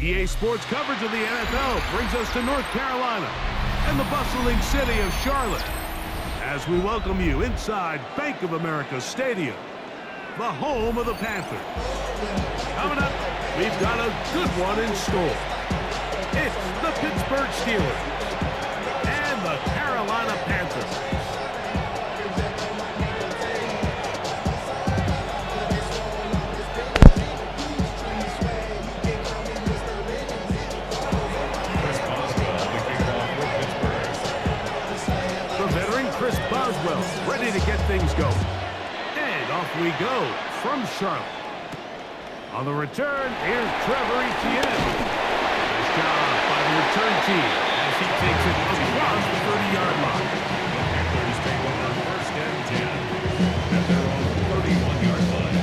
EA Sports coverage of the NFL brings us to North Carolina and the bustling city of Charlotte as we welcome you inside Bank of America Stadium, the home of the Panthers. Coming up, we've got a good one in store. It's the Pittsburgh Steelers and the Carolina Panthers. Ready to get things going. And off we go from Charlotte. On the return, here's Trevor Etienne. Nice job by the return team as he takes it across the 30-yard line. Panthers take over first and 10 at their own 31-yard line.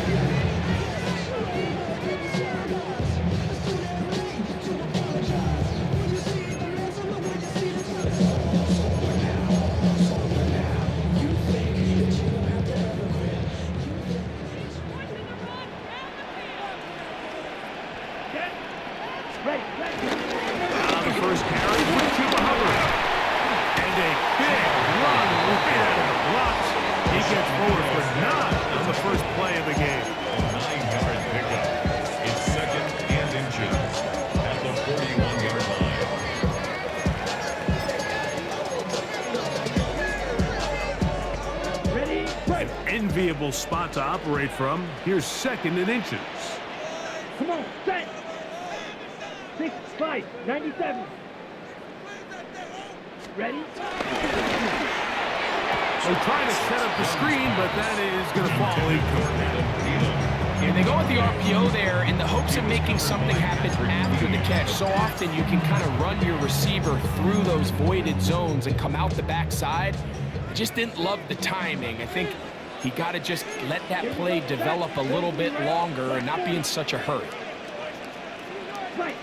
Enviable spot to operate from. Here's second and inches. Come on, set. 6-5, 97. Ready? They're trying to set up the screen, but that is going to fall incomplete. Yeah, they go with the RPO there in the hopes of making something happen after the catch. So often you can kind of run your receiver through those voided zones and come out the backside. I just didn't love the timing. I think he got to just let that play develop a little bit longer and not be in such a hurry. Right.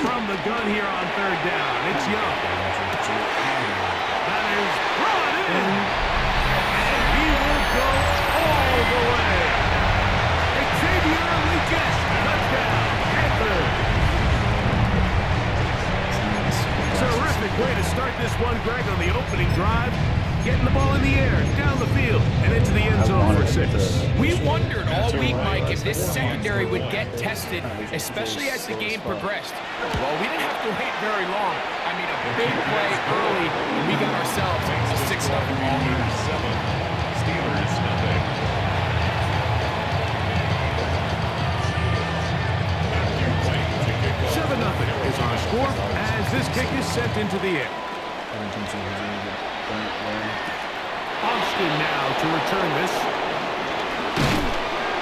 From the gun here on third down, it's Young. That is brought in. And he will go all the way. Xavier Lucas, touchdown, Panthers. Terrific way to start this one, Greg, on the opening drive. Getting the ball in the air, down the field, and into the end zone for 6. We wondered all week, Mike, if this secondary would get tested, especially as the game progressed. Well, we didn't have to wait very long. I mean, a big play early, and we got ourselves a 6-0 ball. 7, Steelers nothing. 7-0 is our score as this kick is sent into the air. Austin now to return this.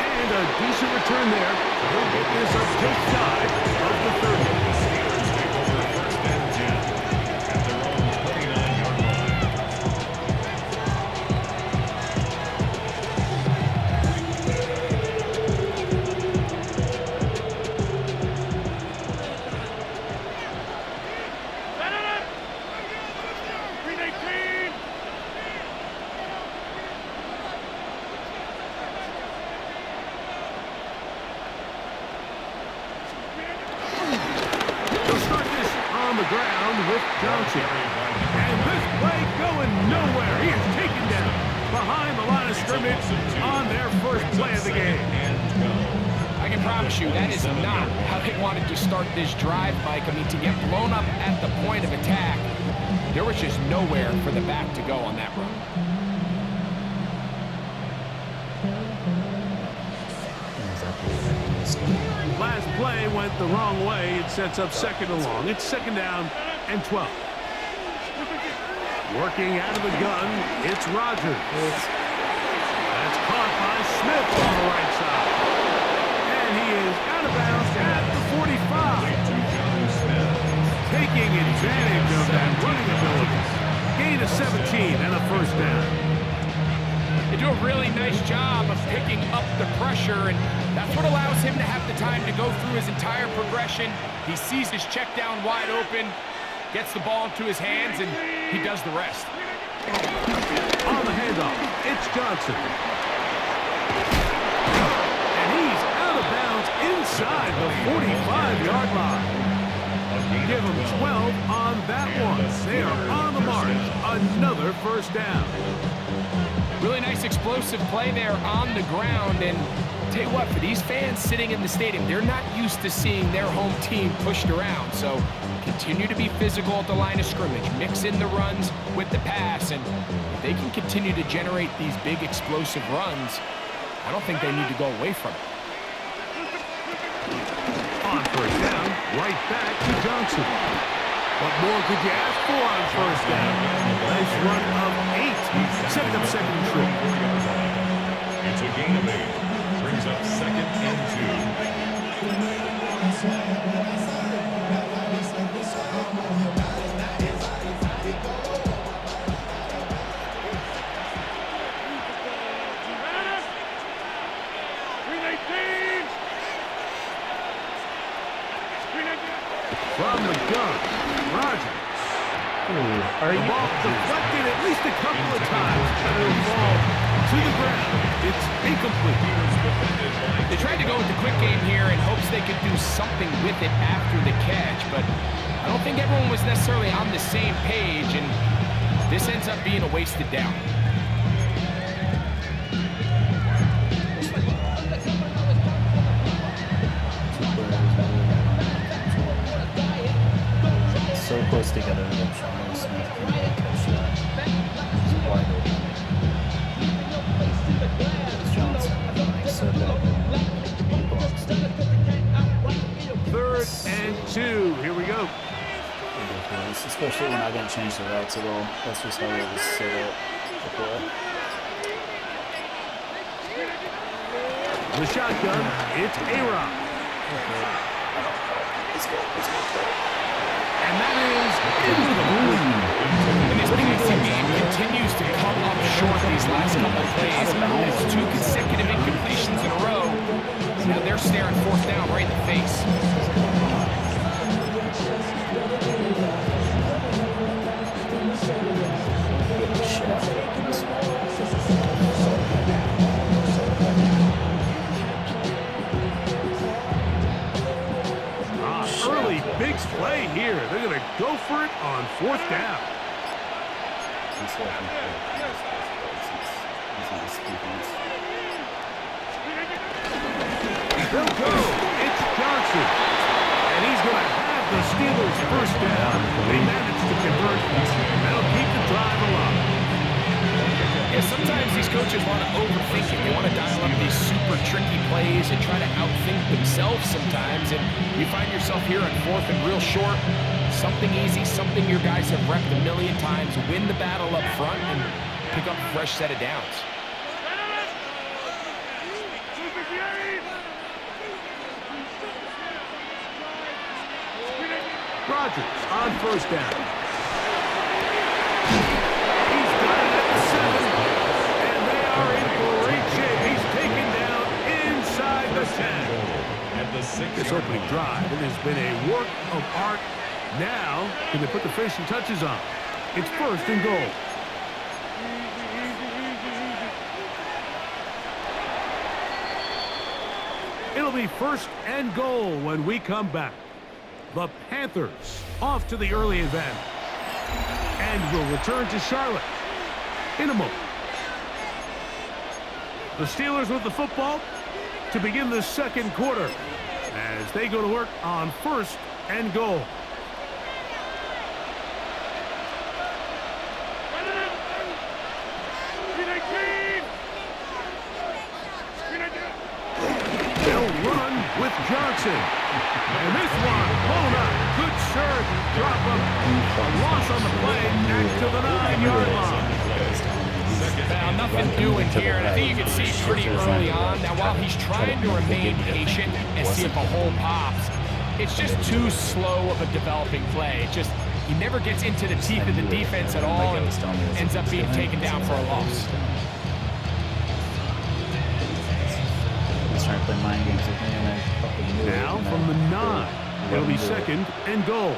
And a decent return there. He'll get this up just shy of the 30. Steelers take over first and 10 at their own 39-yard line. Johnson. And this play going nowhere. He is taken down behind the line of scrimmage on their first play of the game. I can promise you that is not how they wanted to start this drive, Mike. I mean, to get blown up at the point of attack, there was just nowhere for the back to go on that run. Last play went the wrong way. It sets up second and long. It's second down and 12. Working out of the gun, it's Rogers. That's caught by Smith on the right side. And he is out of bounds at the 45. Taking advantage of that running ability. Gain of 17 and a first down. They do a really nice job of picking up the pressure, and that's what allows him to have the time to go through his entire progression. He sees his check down wide open, gets the ball into his hands, and he does the rest. On the handoff, it's Johnson. 45-yard line. Give them 12 on that one. They are on the march. Another first down. Really nice explosive play there on the ground. And tell you what, for these fans sitting in the stadium, they're not used to seeing their home team pushed around. So continue to be physical at the line of scrimmage. Mix in the runs with the pass. And if they can continue to generate these big explosive runs, I don't think they need to go away from it. On first down, right back to Johnson. What more could you ask for on first down? Nice run of 8. Set up second and short. It's a gain of 8. Brings up second and 2. From the gun, Rogers. The ball deflected at least a couple of times, and it'll fall to the ground. It's incomplete. They tried to go with the quick game here in hopes they could do something with it after the catch, but I don't think everyone was necessarily on the same page, and this ends up being a wasted down. So close together that Sean Smith can catch that. He's wide open. Johnson, like, so back Third and 2. Here we go. ridiculous, especially when I didn't change the routes at all. That's just how it was set up to play. The shotgun, it's A-Rock. Let's go. And that is into the moon. And this passing game continues to come up short these last couple of plays. It's 2 consecutive incompletions in a row. Now they're staring fourth down right in the face. Early big play here. They're going to go for it on fourth down. They'll go. It's Johnson. And he's going to have the Steelers first down. They managed to convert. That'll keep the drive alive. Yeah, sometimes these coaches want to overthink it. They want to dial up these super tricky plays and try to outthink themselves sometimes. And you find yourself here on fourth and real short. Something easy, something your guys have repped a million times. Win the battle up front and pick up a fresh set of downs. Rodgers on first down. He's got it at the 7. And they are in great shape. He's taken down inside the 10. At the 6. This opening drive, it has been a work of art. Now, can they put the finishing touches on? It's first and goal. It'll be first and goal when we come back. The Panthers off to the early advantage. And will return to Charlotte in a moment. The Steelers with the football to begin the second quarter as they go to work on first and goal. They'll run with Johnson. And this one, hold up. Good serve. Drop him. A loss on the play. Back to the 9-yard line. Now, nothing doing here, and I think you can see pretty early on. Now, while he's trying to remain patient and see if a hole pops, it's just too slow of a developing play. He never gets into the teeth of the defense at all and ends up being taken down for a loss. Trying to play mind games with me and I fucking knew it. Now from the 9, it'll be second and goal.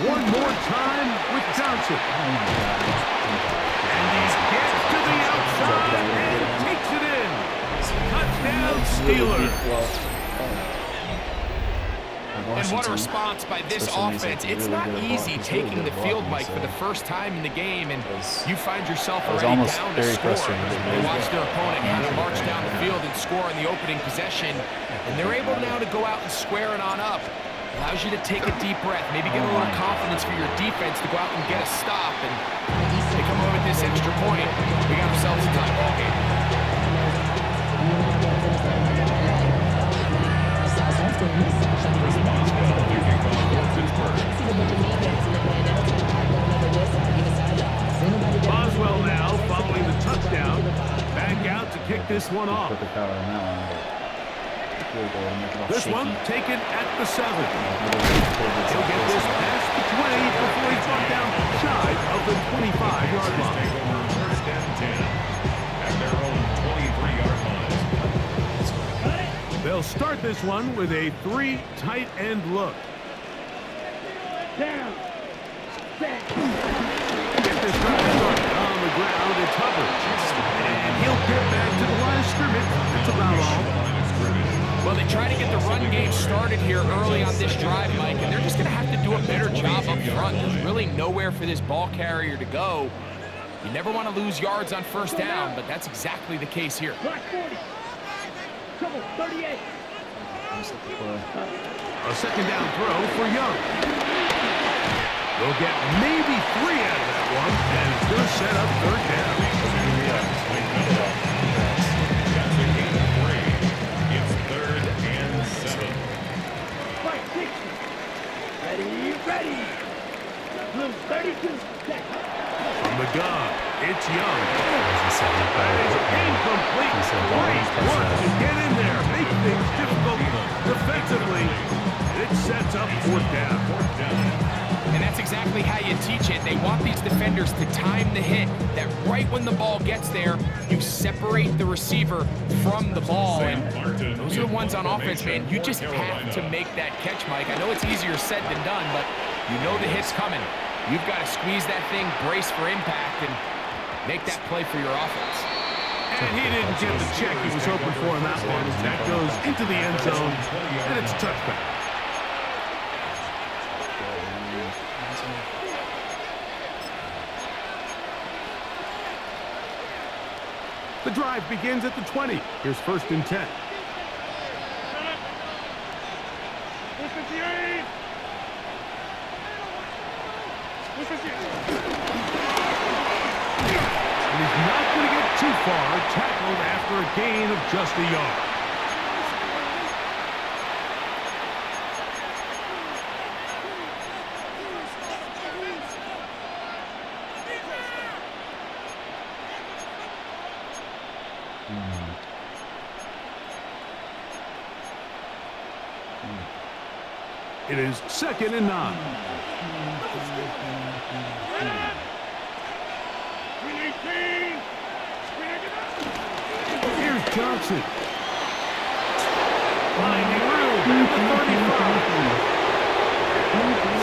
One more time with Johnson. And he gets to the outside. Steelers. And what a response by this offense. It's not easy taking the field, Mike, for the first time in the game, and you find yourself already down to score. They watch their opponent kind of march down the field and score in the opening possession, and they're able now to go out and square it on up. Allows you to take a deep breath, maybe get a little confidence for your defense to go out and get a stop, and they come away with this extra point. We got ourselves a tie ball game. Boswell now following the touchdown. Back out to kick this one off. This one taken at the 7. He'll get this past the 20 before he's brought down shy of the 25-yard line. First and 10 at their own 23-yard line. They'll start this one with a 3 tight end look. Down. Set. Get this drive started on the ground. It's Hubbard. And he'll get back to the line of scrimmage. That's about all. Well, they try to get the run game started here early on this drive, Mike, and they're just going to have to do a better job up front. There's really nowhere for this ball carrier to go. You never want to lose yards on first down, but that's exactly the case here. Black 40. Trouble 38. A second down throw for Young. They'll get maybe 3 out of that one, and it's going to set up third down. It's 3rd and 7. Black 60. Ready. Blue 32. Set. From the gun, it's Young. That is incomplete. Great work to get in there, make things difficult defensively. It sets up fourth down. And that's exactly how you teach it. They want these defenders to time the hit, that right when the ball gets there, you separate the receiver from the ball. And those are the ones on offense, man. You just have to make that catch, Mike. I know it's easier said than done, but you know the hit's coming. You've got to squeeze that thing, brace for impact, and make that play for your offense. And he didn't get the check he was hoping for in that one. That goes into the end zone, and it's a touchback. The drive begins at the 20. Here's 1st and 10. And he's not going to get too far, tackled after a gain of just a yard. It is 2nd and 9. Here's Johnson. Finding room at the 35.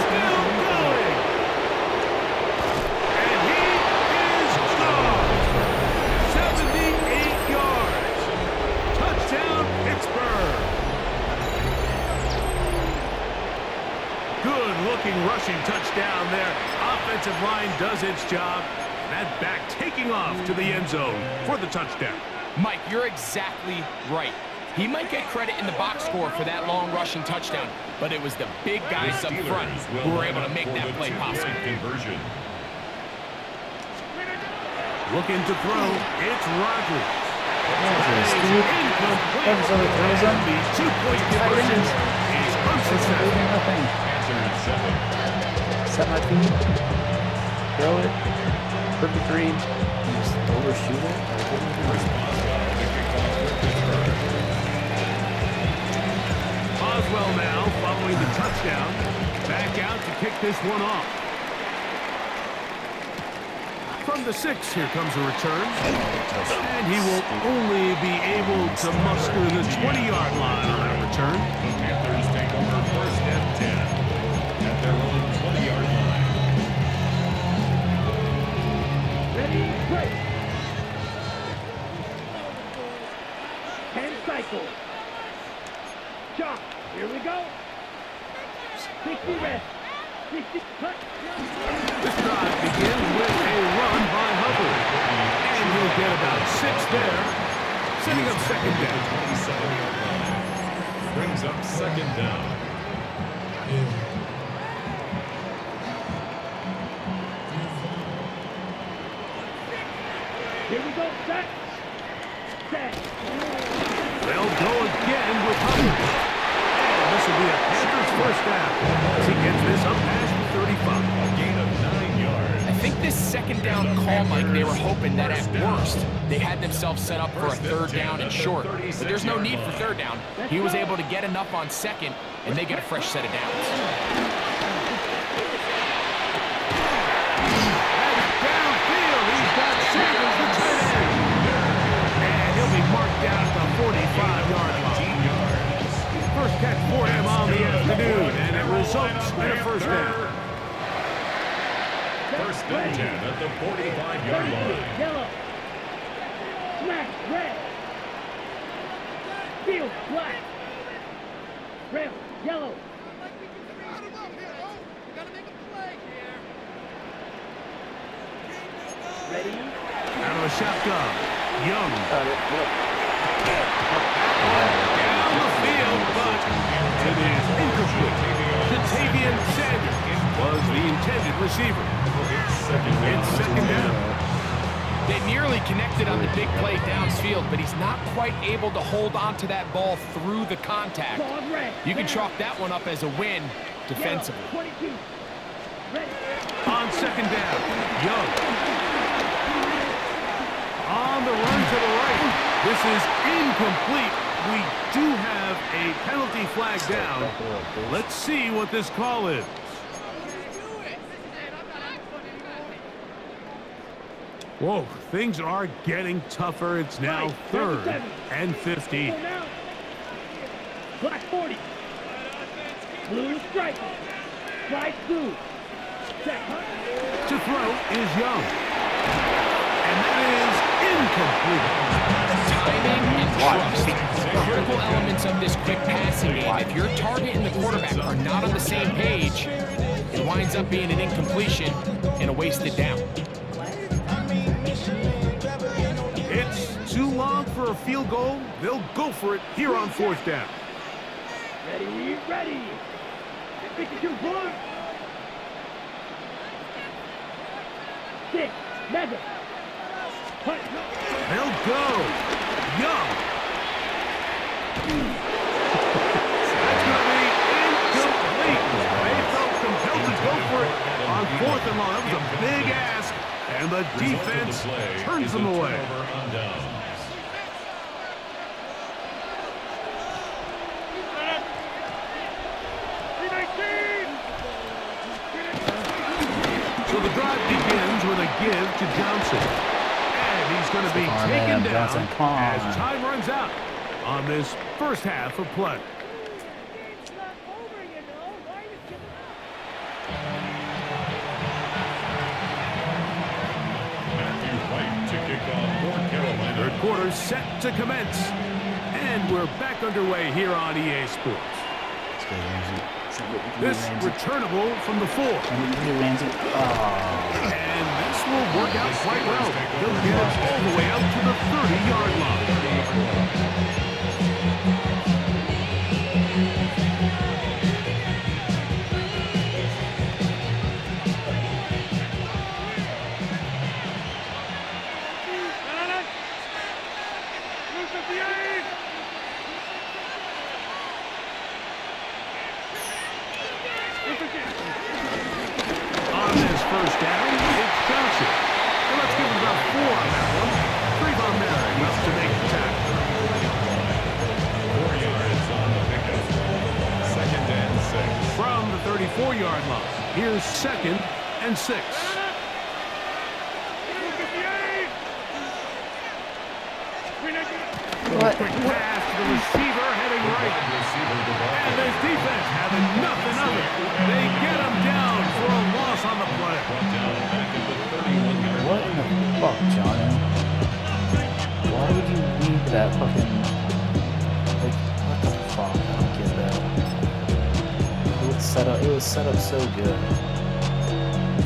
Still going. And he is gone. 78 yards. Touchdown, Pittsburgh. Good-looking rushing touchdown there. Offensive line does its job. That back taking off to the end zone for the touchdown. Mike, you're exactly right. He might get credit in the box score for that long rushing touchdown, but it was the big guys up front who were able to make that play possible. Conversion. Looking to throw, it's Rodgers. The 2-point conversion is unsuccessful. Set my feet, throw it, perfect read, and just overshoot it. Boswell now following the touchdown. Back out to kick this one off. From the 6, here comes a return. And he will only be able to muster the 20-yard line on that return. Panthers take over 1st and 10 at their own 20-yard line. Ready, play. 10 cycle. Chop. Here we go. 60 rest. 60 cut. This drive begins with a run by Hubbard. And he'll get about 6 there, setting up second down. 27-yard line. Brings up second down. Here we go. Set. Set. They'll go again with Hubbard. And this will be a Panthers first down as he gets this up past the 35. A gain of 9 yards. I think this second down call, Mike, they were hoping that at worst they had themselves set up for a third down and short. But there's no need for third down. He was able to get enough on second, and they get a fresh set of downs. Downfield, he's got Sanders, the tight end. And he'll be marked down at the 45-yard line. First catch for him on the afternoon, and it results in a first down. First and 10 at the 45-yard line. Yellow. Smack. Red. Field. Black. Rail. Yellow. Ready? Out of a shotgun, Young. Down the field, but it is incomplete. Jatavian Sanders was the intended receiver. It's second down. They nearly connected on the big play downfield, but he's not quite able to hold on to that ball through the contact. Ball red. You can chalk that one up as a win defensively. Yellow. 22. Ready. On second down, Young. On the run to the right. This is incomplete. We do have a penalty flag down. Let's see what this call is. Whoa, things are getting tougher. It's now third and 50. Now. Black 40. Blue stripe. Strike blue. Check. To throw is Young. And that is incomplete. Timing and trust, critical elements of this quick passing game. If your target and the quarterback are not on the same page, it winds up being an incompletion and a wasted down. It's too long for a field goal. They'll go for it here on fourth down. Ready. Ready. 52 blue. 6. Mega. Punt. They'll go. Young. That's going to be incomplete. They felt compelled to go for it on fourth and long. That was a big ask, and the defense turns them away. So the drive begins with a give to Johnson. And he's going to be taken down as time runs out on this first half of play. Matthew White to kick off for Carolina. Third quarter set to commence. And we're back underway here on EA Sports. This returnable from the 4. And And this will work out quite well. He'll get it all the way out to the 30-yard line. On this first down, it's Johnson. And let's give him about 4 on that one. Trevon Merrick up to make the tackle. 4 yards on the pickup. Second and 6. From the 34-yard line, here's second and 6. What? Quick pass to the receiver heading right. And this defense having nothing of it. They get him down for a loss on the play. What in the fuck, Johnny? Why would you leave that fucking... Like, what the fuck? I don't get it. set up. It was set up so good.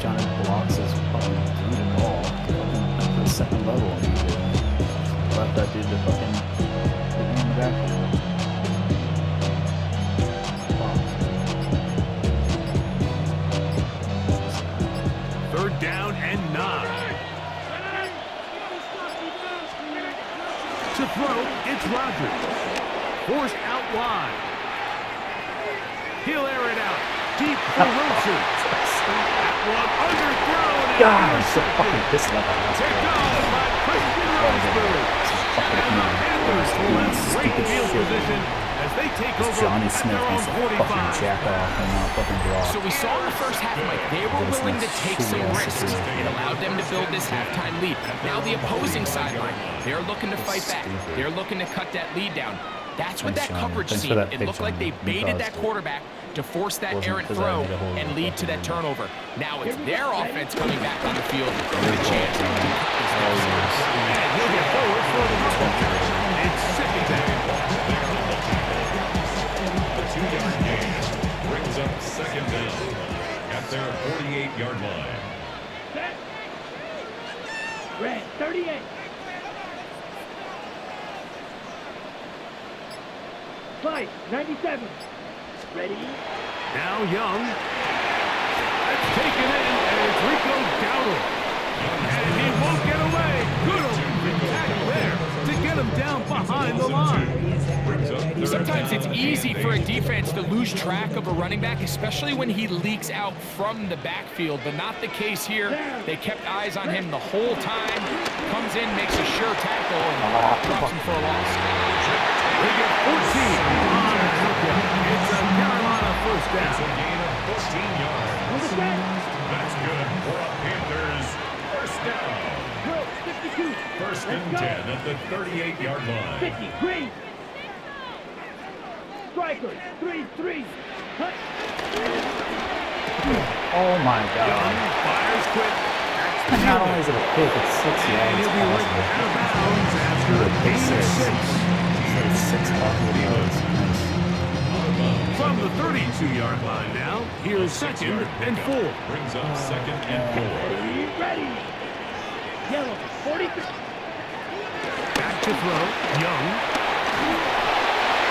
Johnny blocks his fucking dude ball to the second level, and he left that dude to fucking hit me in the backfield. Third down and 9. To throw, it's Rodgers. Forced out wide. He'll air it out. Deep for Wilson. That one underthrown. God, I'm so fucking pissed about that. Picked off by Christian Rosberg. Panthers will have great field position as they take over Johnny at Smith their own needs to fucking 45. jack off and not fucking block. So we saw in the first half, Mike, they were willing to take some risks. It allowed them to build this halftime lead. Now the opposing sideline, they're looking to fight back. They're looking to cut that lead down. That's what that coverage seemed. It looked like they baited that quarterback to force that errant throw and lead to that turnover. Now it's their offense coming back on the field with a chance to cut this deficit. And he'll get forward for the run. It's second down. A 2-yard gain brings up second down at their 48-yard line. Set. Red, 38. Five, 97. Ready? Now Young. That's taken in, and it's Rico Dowdle. And he won't get away. Good open tackle there to get him down behind the line. Sometimes it's easy for a defense to lose track of a running back, especially when he leaks out from the backfield, but not the case here. They kept eyes on him the whole time. Comes in, makes a sure tackle, and drops him for a loss. They get 14 on the hookup. It's a Carolina first It's a down. gain of 14 yards. That's good for a Panthers first down. Go, 52. First and 10 at the 38-yard line. 50, green. Strikers, 3-3. Cut. Oh my Young god. fires quick. And not only is it a pick, it's 6 And yards. he'll be right out of bounds after a gain of 6. It's 6 possible yards. Nice. From the 32-yard line now, here's second and 4. Brings up second and 4. Ready. Yellow, 43. Back to throw. Young.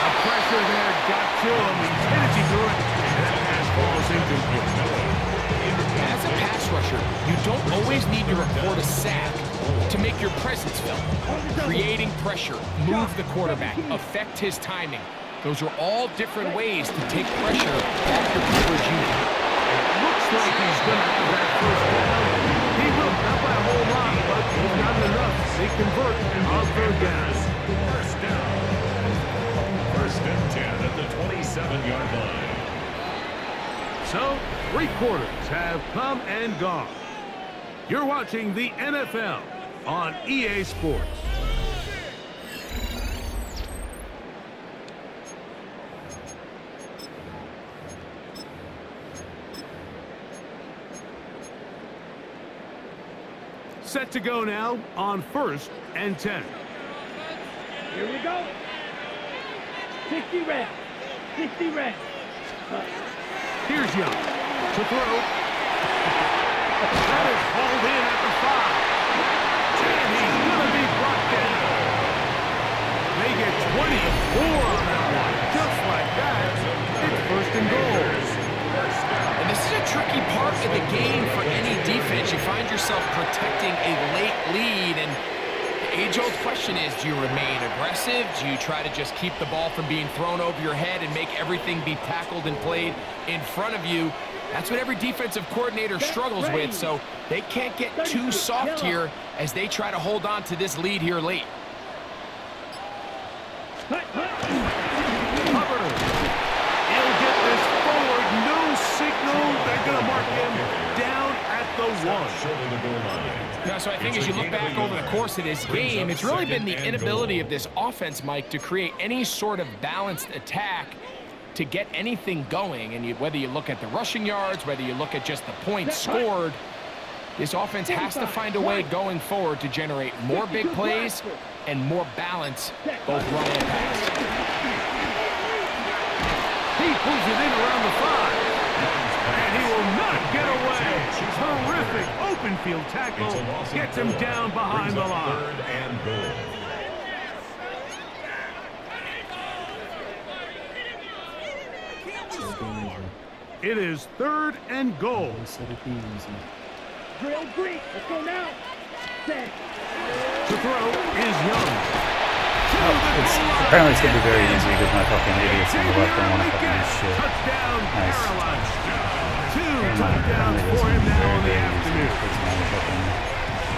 A pressure there got to him. He's headed to it. And that pass falls incomplete. As a pass rusher, you don't always need to report a sack to make your presence felt. Creating pressure, move the quarterback, affect his timing. Those are all different ways to take pressure off your coverage unit. Looks like he's going to have that first down. He will, not by a whole lot, but he's got enough. They convert on third down. First down. First and 10 at the 27-yard line. So, 3 quarters have come and gone. You're watching the NFL on EA Sports. Set to go now on first and 10. Here we go. 60 red. 60 red. Here's Young to throw. That is hauled in at the 5. And he's going to be brought down. They get 24 on that one. Just like that, it's first and goal. And this is a tricky part of the game for any defense. You find yourself protecting a late lead, and the age-old question is, do you remain aggressive? Do you try to just keep the ball from being thrown over your head and make everything be tackled and played in front of you? That's what every defensive coordinator struggles with, so they can't get too soft here as they try to hold on to this lead here late. Hubbard. He'll get this forward. No signal. They're going to mark him down at the 1. Short of the goal line. Yeah, so I think as you look back over the course of this game, it's really been the inability of this offense, Mike, to create any sort of balanced attack to get anything going. And whether you look at the rushing yards, whether you look at just the points scored, this offense has to find a way going forward to generate more big plays and more balance, both run and pass. He pulls it in around the 5. will not get away. Terrific open field tackle. Gets him down behind the line. Third and goal. It is 3rd and goal. Drill Greek. Let's go now. Set. To throw is Young. Apparently it's going to be very easy because my fucking idiots on the left don't want to fucking do shit. Touchdown, Nice. Carolina. 2 Apparently touchdowns it's for going him to be now in the very easy afternoon. because my fucking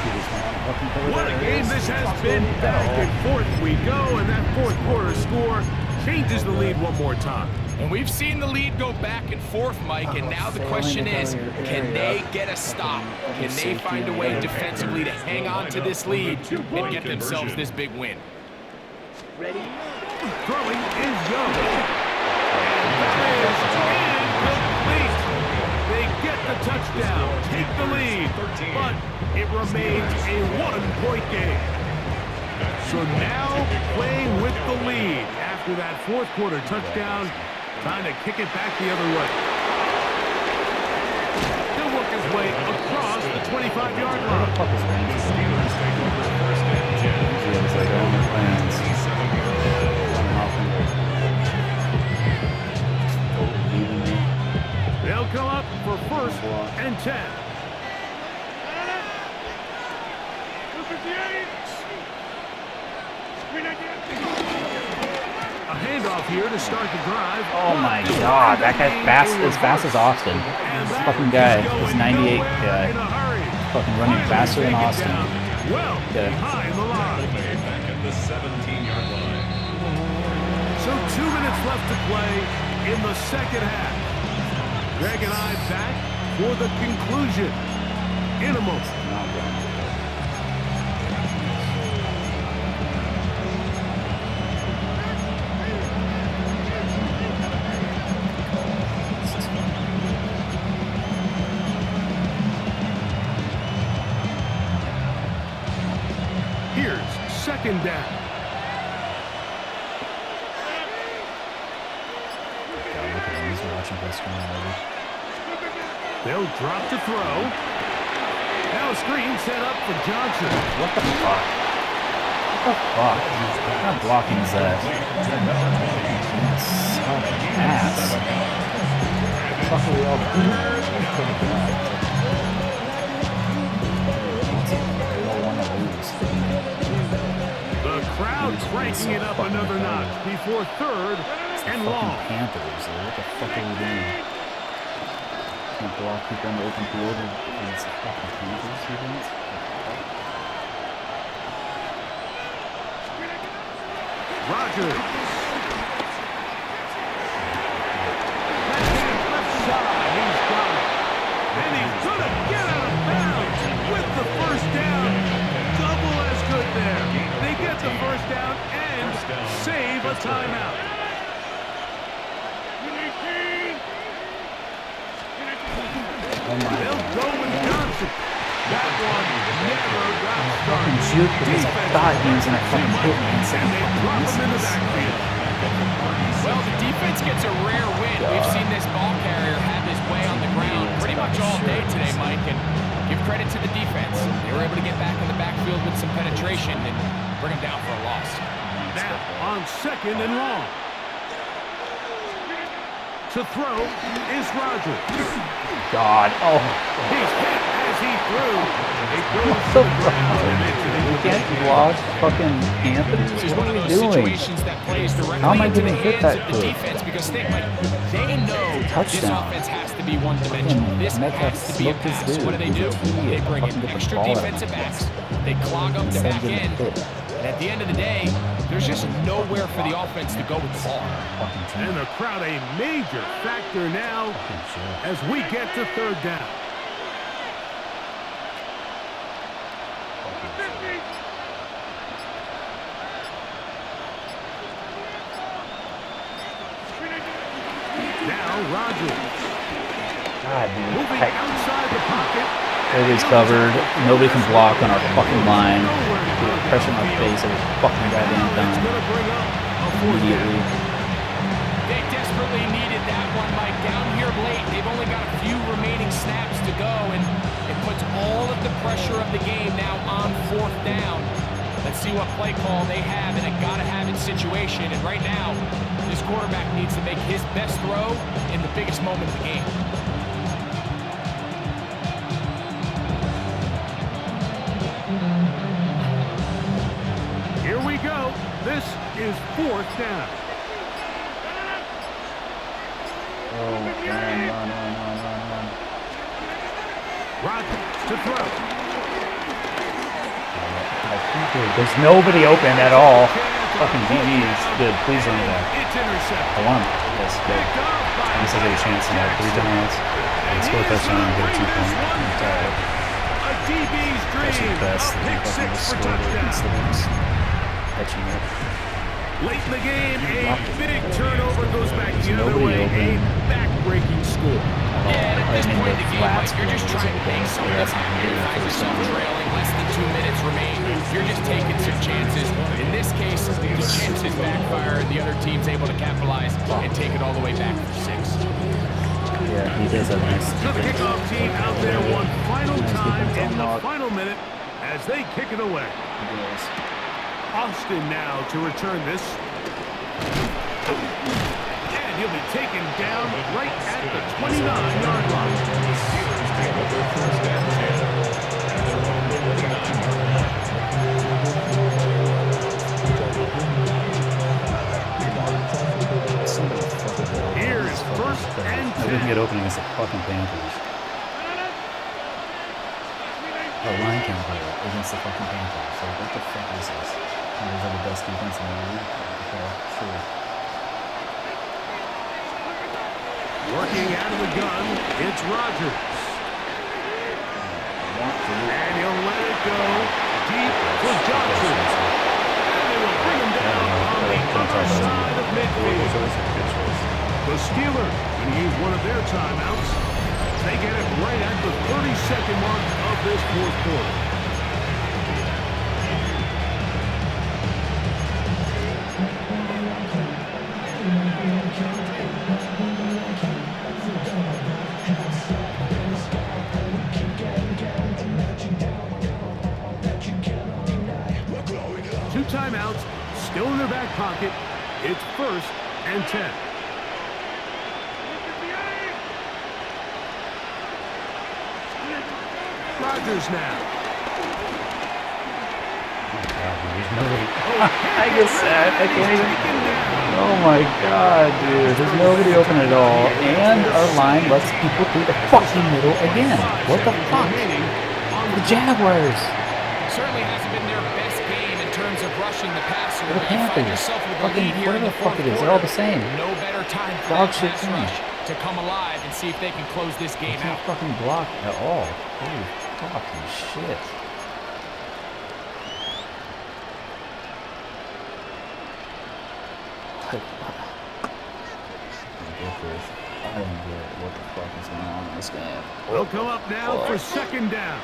idiots don't want to fucking cover What a their game areas. this has been. Back and forth we go, and that fourth quarter score changes the lead one more time. And we've seen the lead go back and forth, Mike, and now the question is, can they get a stop? Can they find a way defensively to hang on to this lead and get themselves this big win? Ready? Throwing is Young. And that is incomplete. They get the touchdown, take the lead, but it remains a one-point game. So now playing with the lead after that fourth quarter touchdown, trying to kick it back the other way. He'll work his way across the 25-yard line. The Steelers take over first and 10. They'll come up for 1st and 10. A handoff here to start the drive. Oh my god, that guy's as fast as Austin. This fucking guy, this 98 guy, fucking running faster than Austin. Well, Yeah. behind the line. Back at the 17-yard line. So 2 minutes left to play in the second half. Greg and I back for the conclusion in a moment. Here's second down. They'll drop to throw. Now a screen set up for Johnson. What the fuck? What the fuck? What kind of blocking is that? Suck ass. What the fuck are we all doing? We all want to lose. The crowd cranking it up another notch before 3rd and long. Fucking Panthers. What the fuck are we doing? Can't block people in the open field against the fucking Panthers, you think? Rogers. Left side, he's got it. And he's going to get out of bounds with the first down. Double as good there. They get the first down and save a timeout. Oh my They'll god. go with Johnson. That one never got Fucking started. shoot because I thought he was gonna fucking hit me instead And of they fucking drop him in the misses. backfield. Well, the defense gets a rare win. We've seen this ball carrier have his way on the ground pretty much all day today, Mike, and give credit to the defense. They were able to get back in the backfield with some penetration and bring him down for a loss. Now on 2nd and long. To throw is Rogers. God. Oh. He's hit as he threw. It goes to the the ground and it's an We can't block fucking Panthers. This is What one are of we those doing? situations that plays directly How am I into the gonna hit hands that of the quick? defense because they know this Touchdown. offense has to be one-dimensional. This Metcalf has to be a smoked his pass. dude. What do? He's a T. They bring Fucking in get the extra ball out of defensive his backs. They clog up the Instead of back getting end. hit. And at the end of the day, there's just nowhere for the offense to go with the ball. Fucking team. And the crowd a major factor now as we get to 3rd down. Now Rogers God, dude. moving Heck, outside the pocket. everybody's covered. Nobody can block on our fucking line. Pressure on our face every fucking goddamn It's time. going to bring up a 4th down. Immediately. They desperately desperately needed that one, Mike. Down here late, they've only got a few remaining snaps to go, and it puts all of the pressure of the game now on 4th down. Let's see what play call they have in a gotta-have-it situation. And right now, this quarterback needs to make his best throw in the biggest moment of the game. Here we go. This is 4th down. Oh, run. Rodgers to throw. There's nobody open at all. Fucking DB is good. Please run it back. It's intercepted. I want him. Yes, good. At least I get a chance to have 3 timeouts. And score a touchdown and get a 2-point. A DB's That's the dream. best. A pick Fucking 6 for scored it against the touchdown. Bucs. Catching it. Late in the game, a big turnover goes back the other Nobody way. open. A back-breaking score. Yeah, and at this I mean, point in the the game, flats Mike, you're just was trying to open, make so something that's not happen. gonna You be the find first yourself time. trailing, less than 2 minutes remain. You're just taking some chances. In this case, the chances backfire, and the other team's able to capitalize and take it all the way back for 6. Yeah, he does have a nice So the kickoff team out there one final Nice time defense in the unlock. final minute as they kick it away. Austin now to return this. And he'll be taken down right at the 29-yard line. Here is 1st and We can 10. get open against the fucking Panthers. A line can't play against the fucking Panthers. So what the fuck is this? Panthers are the best defense in the league. Okay, sure. Working out of the gun, it's Rodgers. And he'll let it go deep for Johnson. And they will bring him down on the other side of midfield. The Steelers going to use one of their timeouts. They get it right at the 30-second mark of this 4th quarter. Two timeouts still in their back pocket. It's 1st and 10. Rodgers now. I get sad. I can't even. Oh my god, dude. There's nobody open at all. And our line lets people through the fucking middle again. What the fuck? The Jaguars. Certainly hasn't been their best game in terms of rushing the passer. The but you find Panthers. yourself with a Fucking lead here in whatever the the fuck 4th it is. They're all the quarter. same. No better time for Dog that shit pass team. rush to come alive and see if they can close this game Can't out. fucking block at all. Holy fucking shit. I don't get what the fuck is going on in this game. They'll come up now for 2nd down.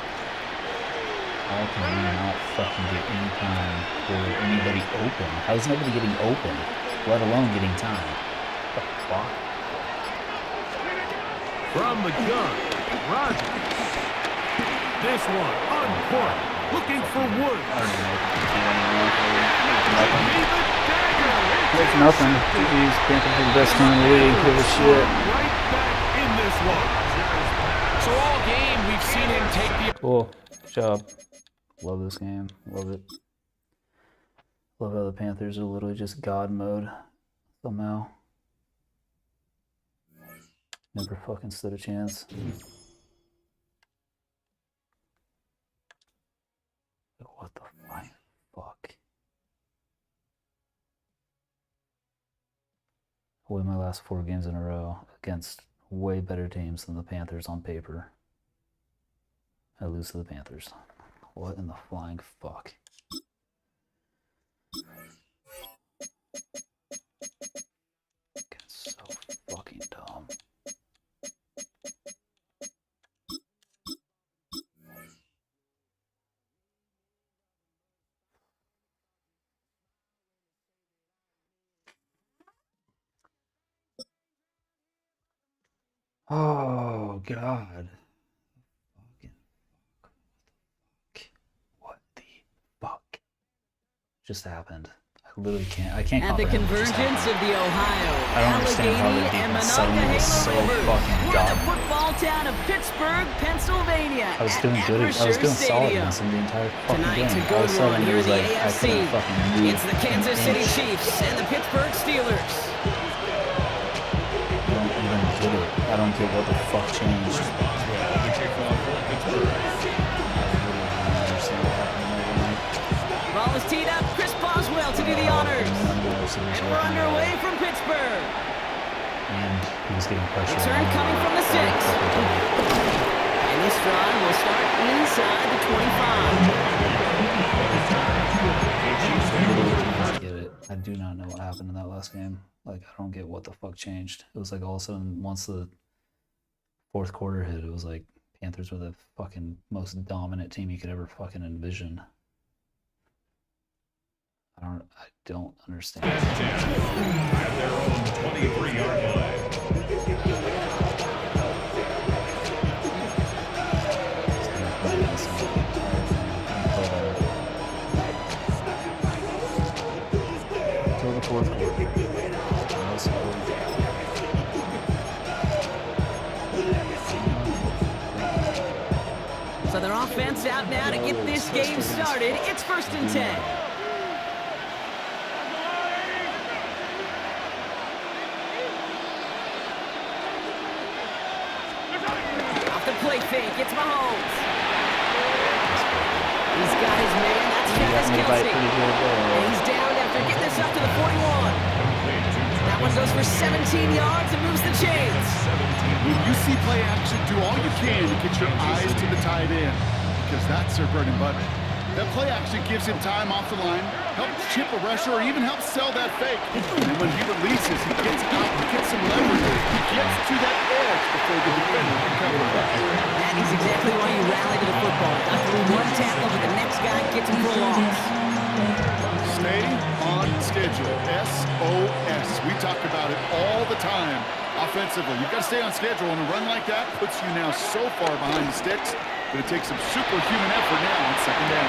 How can we not fucking get any time for anybody open? How's nobody getting open, let alone getting time? What the fuck? From the gun, Rodgers. This one on court, looking for Wood. There's nothing. These Panthers are the best team in the league. Give a shit. Right back in this one. So all game, we've seen him take the... Cool. Good job. Love this game. Love it. Love how the Panthers are literally just God mode somehow. Never fucking stood a chance. What the flying fuck? I win my last 4 games in a row against way better teams than the Panthers on paper. I lose to the Panthers. What in the flying fuck? It's so fucking dumb. Oh, God. Fucking fuck. What the fuck just happened? I literally can't. I can't At the comprehend what just convergence of happened. the Ohio, I don't understand how Allegheny, the and defense suddenly was so Monongahela Rivers, fucking we're in the dominant. football town of Pittsburgh, Pennsylvania. I was at doing good. I was Acrisure doing solid Stadium. against him the entire fucking Tonight's game. a All of good a sudden, one it here was in the like I AFC. couldn't fucking move. It's the Kansas an City inch. Chiefs and the Pittsburgh Steelers. I don't even get it. I don't get what the fuck changed. Boswell, the kickoff for Pittsburgh. I really don't understand what happened overnight. Ball is teed up. Chris Boswell to do the honors. None of the receivers And were we're open underway at all. from Pittsburgh. And he was getting pressure. Return on coming from the 6. And this drive will start inside the 25. I get it. I do not know what happened in that last game. Like, I don't get what the fuck changed. It was like all of a sudden, once the fourth quarter hit, it was like Panthers were the fucking most dominant team you could ever fucking envision. I don't understand. At 10, at their own 23-yard line. Until the fourth quarter. So their offense out now to get this game started. It's 1st and 10. Off the play fake, it's Mahomes. He's got his man, that's Travis Kelce. And he's down after getting this up to the 41. That one goes for 17 yards and moves the chains. When you see play action, do all you can to get your eyes to the tight end, because that's their bread and butter. That play action gives him time off the line, helps chip a rusher, or even helps sell that fake. And when he releases, he gets out, he gets some leverage. He gets to that edge before the defender can cover it. That is exactly why you rally to the football. Not through one tackle, but the next guy gets him for a loss. Stay on schedule. SOS. We talk about it all the time offensively. You've got to stay on schedule, and a run like that puts you now so far behind the sticks that it takes some superhuman effort now on 2nd down.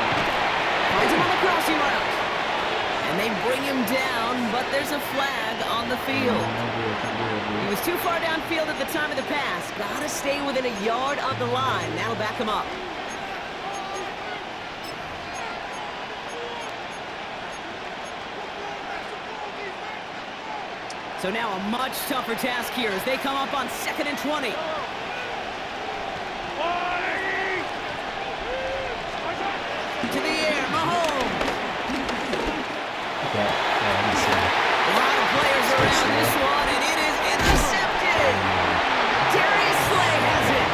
Finds him on the crossing route. And they bring him down, but there's a flag on the field. He was too far downfield at the time of the pass. Gotta stay within a yard of the line. That'll back him up. So now a much tougher task here as they come up on 2nd and 20. To the air, Mahomes. A lot of players around this one, and it is intercepted. Darius Slay has it.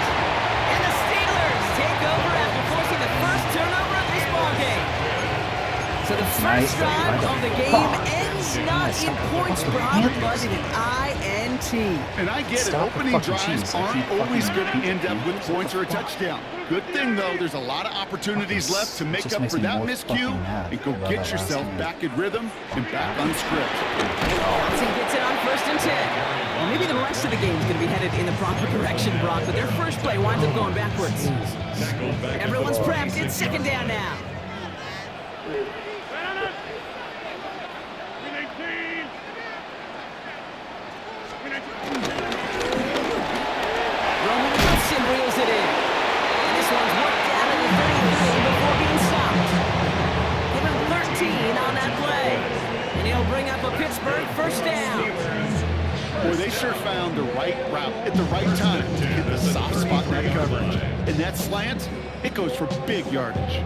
And the Steelers take over after forcing the first turnover of this ballgame. So the first drive of the game ends not in points, Bob, but in an INT. And I get it, opening drives aren't always going to end up with points or a touchdown. Good thing, though, there's a lot of opportunities left to make up for that miscue and go get yourself back in rhythm and back on script. Johnson gets it on 1st and 10. Well, maybe the rest of the game is going to be headed in the proper direction, Brock, but their first play winds up going backwards. Everyone's prepped. It's 2nd down now. Roman Wilson reels it in. And this one's worked out at the 33 before being stopped. Give him 13 on that play. And he'll bring up a Pittsburgh 1st down. Boy, they sure found the right route at the right time to hit the soft spot in that coverage. And that slant, it goes for big yardage.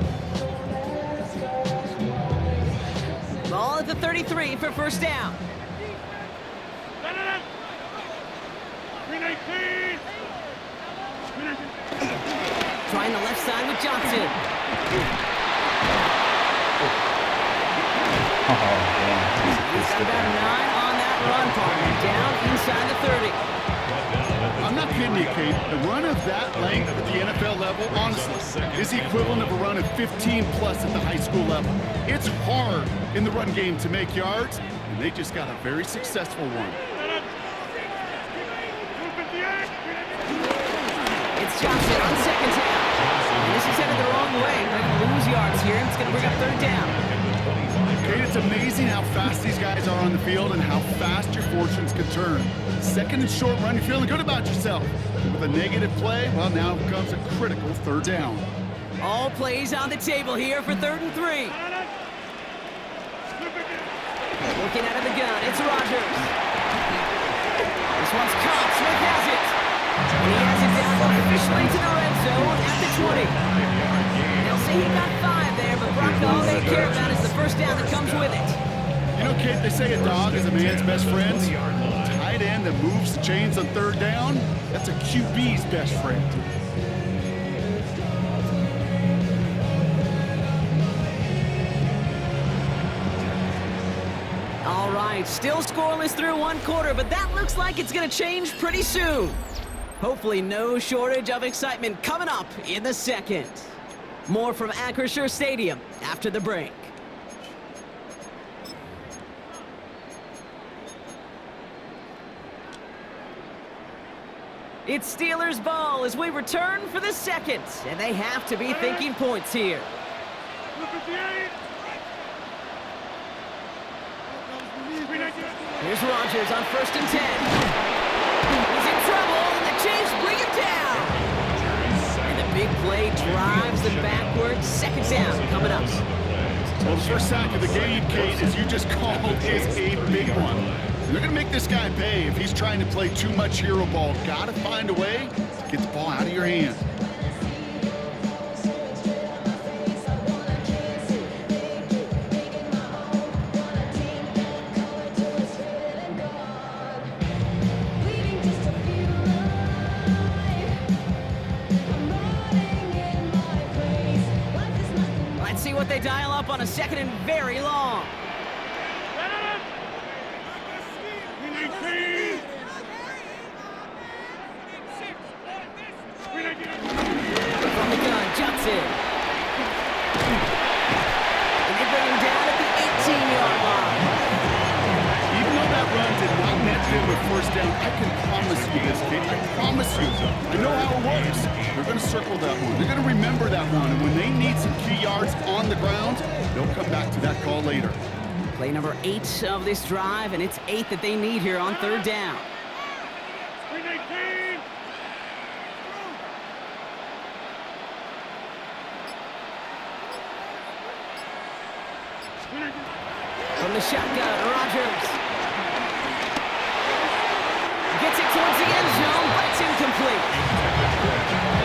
Ball at the 33 for 1st down. Trying the left side with Johnson. He's got about 9 on that run, partner. Down inside the 30. I'm not kidding you, Kate. A run of that length at the NFL level, honestly, is the equivalent of a run of 15-plus at the high school level. It's hard in the run game to make yards, and they just got a very successful one. Johnson on second down. And this is headed the wrong way. They're going to lose yards here. It's going to bring up third down. Kate, it's amazing how fast these guys are on the field and how fast your fortunes can turn. Second and short run, you're feeling good about yourself. With a negative play, well, now comes a critical third down. All plays on the table here for 3rd and 3. Looking out of the gun, it's Rodgers. This one's caught. Smith has it. And he has it down officially to the red zone at the 20. They'll say he got 5 there, but Brock, all they care about is the first down that comes with it. You know, Kate, they say a dog is a man's best friend. Tight end that moves the chains on third down, that's a QB's best friend. All right, still scoreless through 1 quarter, but that looks like it's going to change pretty soon. Hopefully no shortage of excitement coming up in the second. More from Acrisure Stadium after the break. It's Steelers ball as we return for the second, and they have to be thinking points here. Here's Rodgers on 1st and 10. He's in trouble, and the Chiefs bring him down. And the big play drives them backwards. Second down coming up. Well, the first sack of the game, Kate, as you just called, is a big one. They're going to make this guy pay if he's trying to play too much hero ball. Got to find a way to get the ball out of your hand. Let's see what they dial up on a 2nd and very long. From the gun, Johnson. And they bring him down at the 18-yard line. Even though that run did not net them with first down, I can promise you this, Kate. I promise you. I know how it works. They're going to circle that one. They're going to remember that one. And when they need some key yards on the ground, they'll come back to that call later. Play number 8 of this drive, and it's 8 that they need here on 3rd down. From the shotgun, Rodgers. Gets it towards the end zone, but it's incomplete.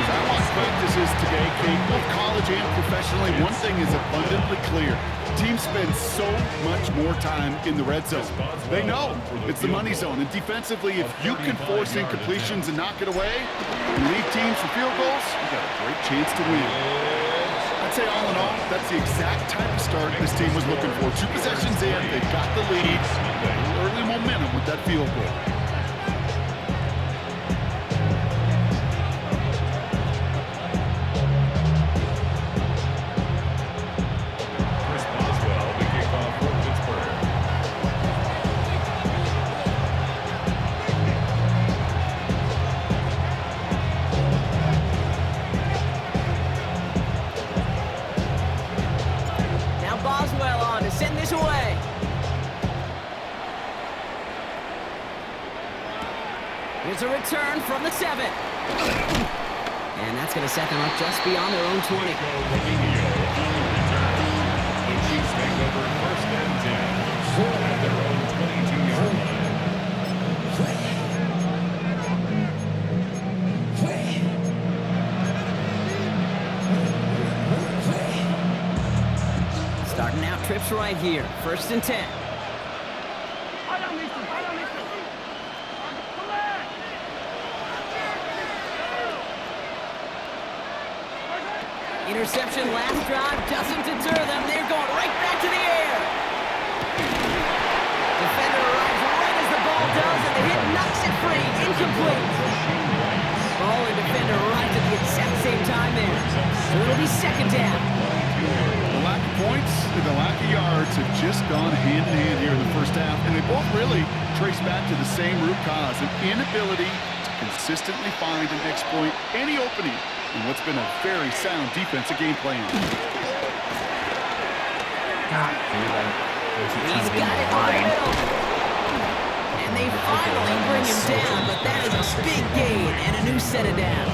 As I watch practices today, Kate, both college and professionally, one thing is abundantly clear. Teams spend so much more time in the red zone. They know it's the money zone. And defensively, if you can force incompletions and knock it away and leave teams for field goals, you got a great chance to win. I'd say all in all, that's the exact type of start this team was looking for. 2 possessions in, they've got the lead, early momentum with that field goal. Send this away. Here's a return from the 7. And that's going to set them up just beyond their own 20. The Chiefs take over 1st and 10 at their own 22-yard line. Starting out trips right here. 1st and 10. Interception last drive doesn't deter them. They're going right back to the air. Defender arrives right as the ball does, and the hit knocks it free. Incomplete. Ball and defender arrived at the exact same time there. So it'll be 2nd down. The lack of points and the lack of yards have just gone hand in hand here in the first half, and they both really trace back to the same root cause, an inability to consistently find and exploit any opening in what's been a very sound defensive game plan. God, dude, He's got it over the middle. And they finally bring him down, but that is a big gain and a new set of downs.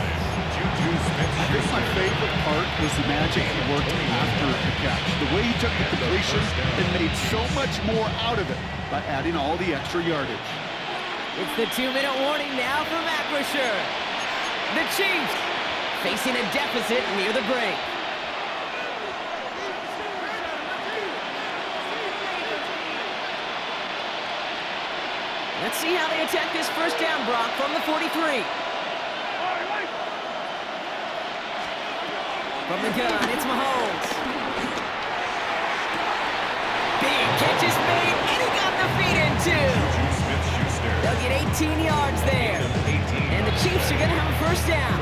I think my favorite part was the magic he worked after the catch. The way he took the completion and made so much more out of it by adding all the extra yardage. It's the 2-minute warning now for Macrisher. The Chiefs facing a deficit near the break. Let's see how they attack this first down, Brock, from the 43. From the gun, it's Mahomes. Big catch is made, and he got the feet in, too. They'll get 18 yards there. And the Chiefs are going to have a first down.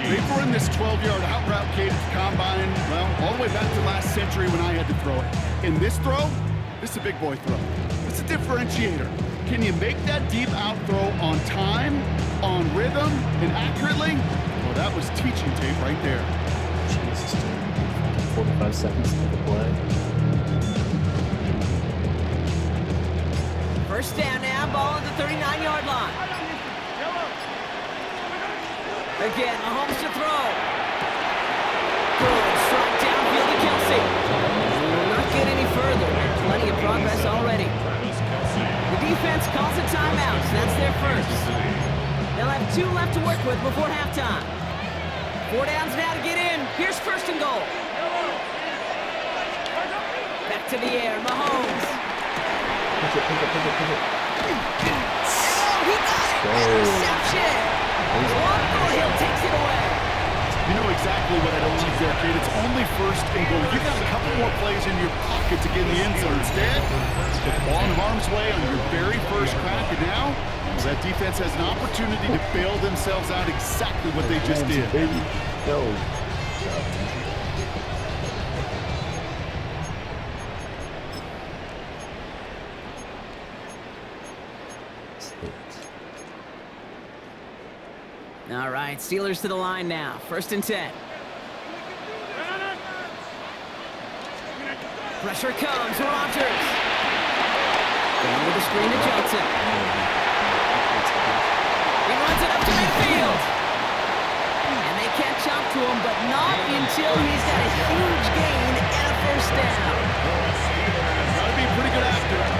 They've run this 12-yard out route, Kate, at the combine, well, all the way back to last century when I had to throw it. In this throw, this is a big boy throw. It's a differentiator. Can you make that deep out throw on time, on rhythm, and accurately? Well, that was teaching tape right there. Jesus, dude. 45 seconds to the play. First down now, ball at the 39-yard line. Again, Mahomes to throw. Good strike downfield to Kelsey. Will not get any further. Plenty of progress already. The defense calls a timeout, so that's their first. They'll have 2 left to work with before halftime. 4 downs now to get in. Here's first and goal. Back to the air, Mahomes. Pick it. Oh, he got it! Interception! Hill takes it away. You know exactly what I don't like there, kid. It's only first and goal. You got a couple more plays in your pocket to get in the end zone. Instead, the ball in harm's way on your very first crack, and now that defense has an opportunity to bail themselves out exactly what they just did. Baby, go. All right, Steelers to the line now. First and 10. Pressure comes. Rodgers. Going with the screen to Johnson. He runs it up to midfield. And they catch up to him, but not until he's got a huge gain and a first down. Gotta be pretty good after it.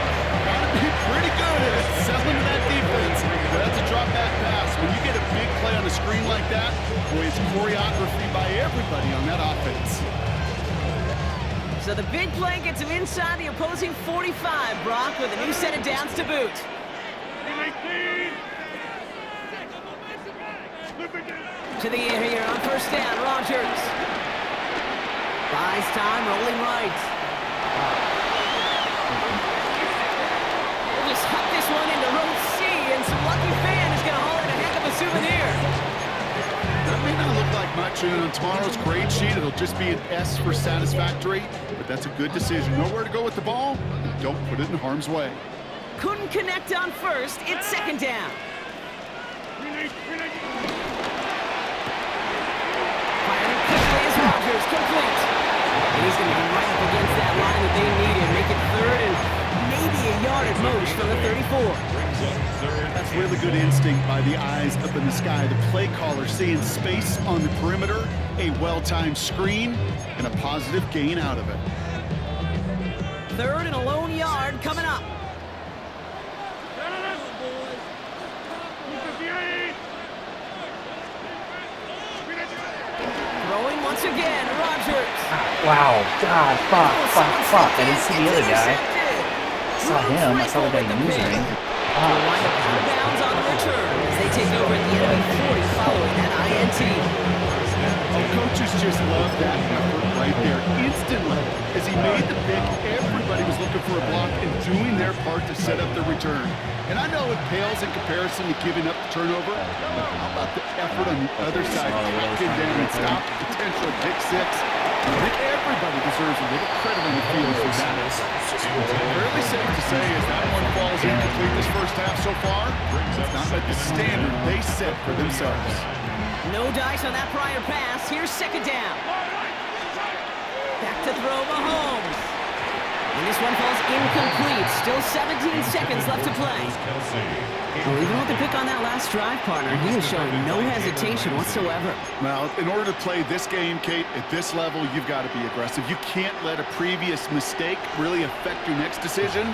Gotta be pretty good at it. Selling to that defense. But that's a drop back pass. When you get a big play on the screen like that, boy, it's choreography by everybody on that offense. So the big play gets him inside the opposing 45, Brock, with a new set of downs to boot. To the air here on first down, Rodgers. Buys time, rolling right. We'll just huck this one into row C, and some lucky fan is going to haul in a heck of a souvenir. That may not look like much, and on tomorrow's grade sheet, it'll just be an S for satisfactory, but that's a good decision. Know where to go with the ball, and don't put it in harm's way. Couldn't connect on first. It's second down. Firing quickly is Rodgers, complete. And he's going to be right up against that line that they need and make it third and maybe a yard at most from the 34. That's really good instinct by the eyes up in the sky. The play caller seeing space on the perimeter, a well-timed screen, and a positive gain out of it. Third and a lone yard coming up. Throwing once again, Rodgers. Wow, God, fuck. I didn't see the other guy. I saw him. I saw the guy using him. They'll wind up out of bounds on the return as they take over at the enemy 40 following that INT. Coaches just love that effort right there. Instantly, as he made the pick, everybody was looking for a block and doing their part to set up the return. And I know it pales in comparison to giving up the turnover, but how about the effort on the other side? Tracking down and stop the potential pick six. I think everybody deserves a little credit on the field for that. Fairly safe to say as that one falls falls incomplete this first half so far. It's not met the standard they set for themselves. No dice on that prior pass. Here's second down. Back to throw Mahomes. And this one falls incomplete. Still 17 seconds left to play. Well, even with the pick on that last drive, partner, he was showing no hesitation whatsoever. Well, in order to play this game, Kate, at this level, you've got to be aggressive. You can't let a previous mistake really affect your next decision.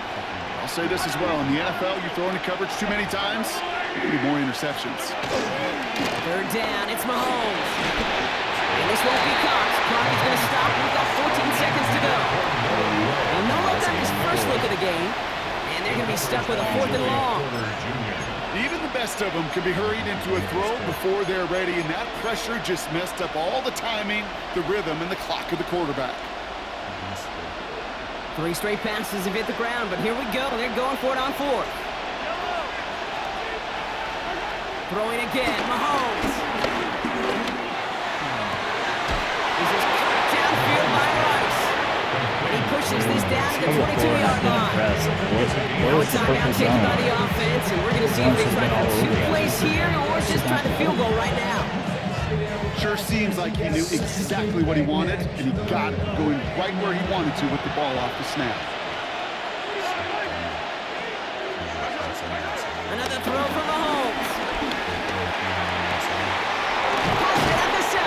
I'll say this as well. In the NFL, you throw into coverage too many times, you're going to be more interceptions. Third down, it's Mahomes. And this won't be caught. Clock is going to stop. We've got 14 seconds to go. Well, no look at his first look at the game. And they're going to be stuck with a 4th and long. Even the best of them can be hurried into a throw before they're ready, and that pressure just messed up all the timing, the rhythm, and the clock of the quarterback. 3 straight passes have hit the ground, but here we go. They're going for it on 4th. Throwing again, Mahomes. This is cut downfield by Rice. And he pushes this down to the 22-yard line. Now a timeout taken by the offense, and we're going to see if they try for 2 plays here or just try the field goal right now. Sure seems like he knew exactly what he wanted, and he got it going right where he wanted to with the ball off the snap. Another throw from Mahomes. Pass it at the 7.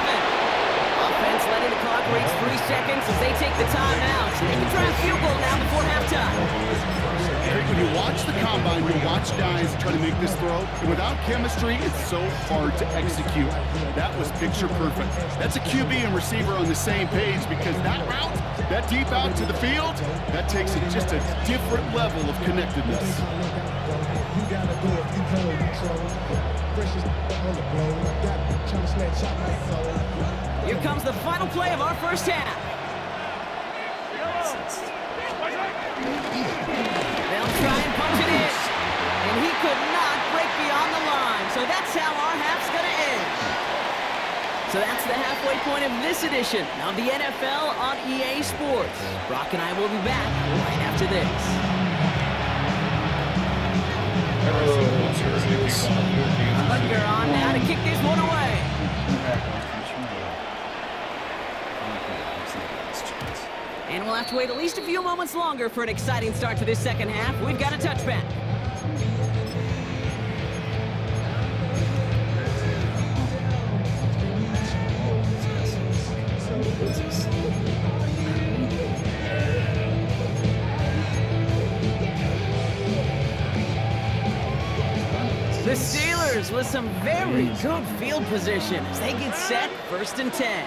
Offense letting the clock reach 3 seconds as they take the timeout. They can try a field goal now before halftime. When you watch the combine, you watch guys try to make this throw, and without chemistry, it's so hard to execute. That was picture perfect. That's a QB and receiver on the same page, because that route, that deep out to the field, that takes it just a different level of connectedness. Here comes the final play of our first half. They'll try and punch it in. And he could not break beyond the line. So that's how our half's going to end. So that's the halfway point of this edition of the NFL on EA Sports. Brock and I will be back right after this. Butker on now to kick this one away. And we'll have to wait at least a few moments longer for an exciting start to this second half. We've got a touchback. The Steelers with some very good field position as they get set, 1st and 10.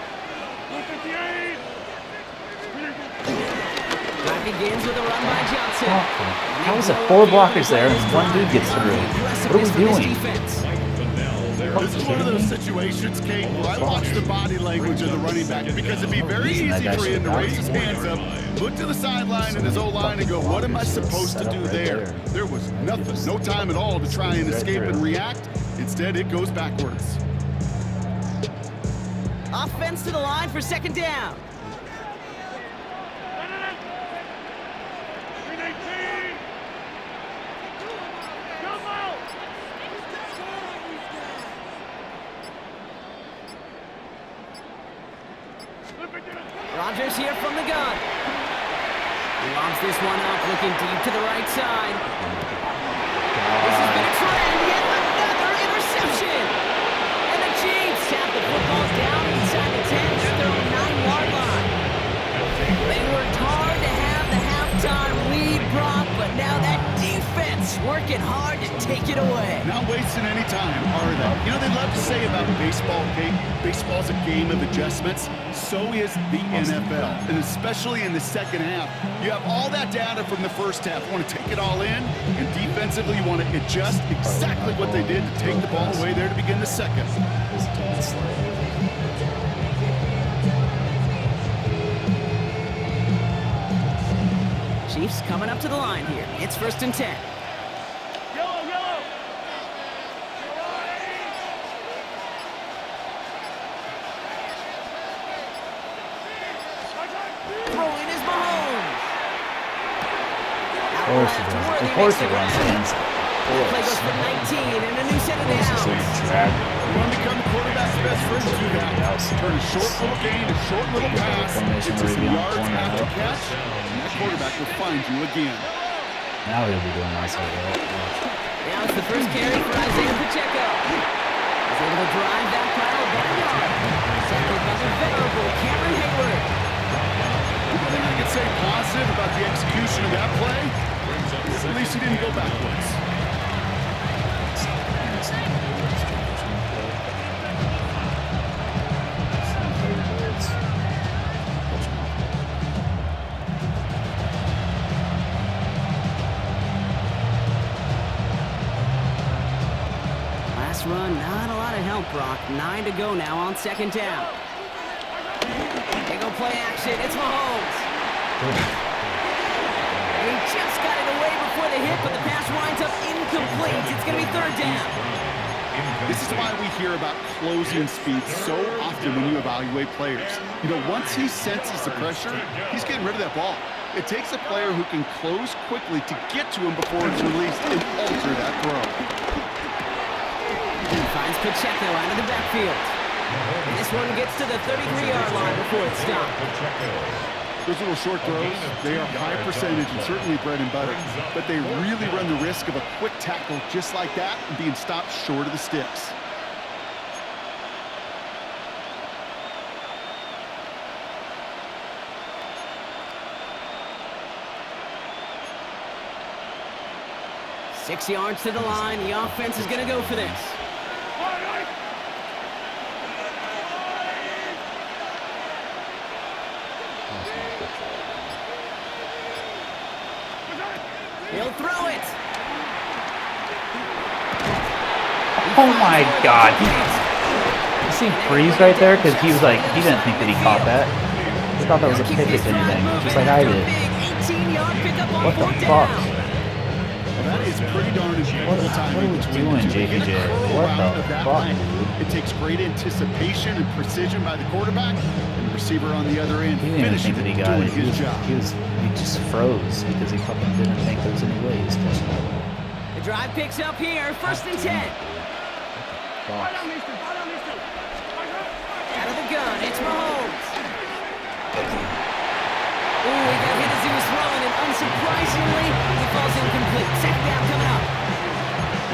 Drive begins with a run by Johnson. How is it 4 blockers there and 1 dude gets through? What are we doing? This is one of those situations, Kate, where I watch the body language of the running back, because it'd be very easy for him to raise his hands up, look to the sideline and his O-line and go, what am I supposed to do there? There was nothing, no time at all to try and escape and react. Instead, it goes backwards. Offense to the line for 2nd down. Rodgers here from the gun. He lobs this one up, looking deep to the right side. This has been a trend, yet another interception. And the Chiefs have the football down inside the 10 at their own 9-yard line. They worked hard to have the halftime lead, Brock, but now that defense working hard to take it away. Not wasting any time, are they? You know, they love to say about baseball, Kate, baseball's a game of adjustments. So is the NFL, and especially in the second half. You have all that data from the first half. You want to take it all in, and defensively you want to adjust exactly what they did to take the ball away there to begin the second. Chiefs coming up to the line here. It's 1st and 10. course he left. does. Worthy Of course makes he the runs grab. against it. The play goes for 19 and a new set of This is downs. a drag. You want to become the quarterback's best friend, do that. Turn a short little gain, a short little pass Formation into some review, yards corner after out. catch, and that quarterback will find you again. Now he'll be doing outside route. Watch. Now it's the first carry for Isaiah Pacheco. He's able to drive that pile back on. Second by the venerable Cameron Hayward. I think I can say positive about the execution of that play. At least he didn't go backwards. Last run, not a lot of help, Brock. 9 to go now on second down. They go play action. It's Mahomes. He just got it away before the hit, but the pass winds up incomplete. It's going to be third down. This is why we hear about closing speed so often when you evaluate players. You know, once he senses the pressure, he's getting rid of that ball. It takes a player who can close quickly to get to him before it's released and alter that throw. He finds Pacheco out of the backfield. This one gets to the 33-yard line before it's stopped. Those little short throws, they are high percentage and certainly bread and butter, but they really run the risk of a quick tackle just like that and being stopped short of the sticks. Six yards to the line. The offense is going to go for this. He'll throw it. Oh my God. You see Freeze right there? Because he was like, he didn't think that he caught that. He thought that was a pick if anything, just like I did. What the fuck? That is pretty darn incredible timing. What are we doing, JPJ? What the fuck, dude? It takes great anticipation and precision by the quarterback and the receiver on the other end. He didn't even finishing think that he it, got doing it. his job. He just froze because he fucking didn't think there was any way he was catching it. The drive picks up here. First and 10. Fuck. Out of the gun, it's Mahomes. Ooh, he got hit as he was throwing, and unsurprisingly, he falls incomplete. Second down coming up.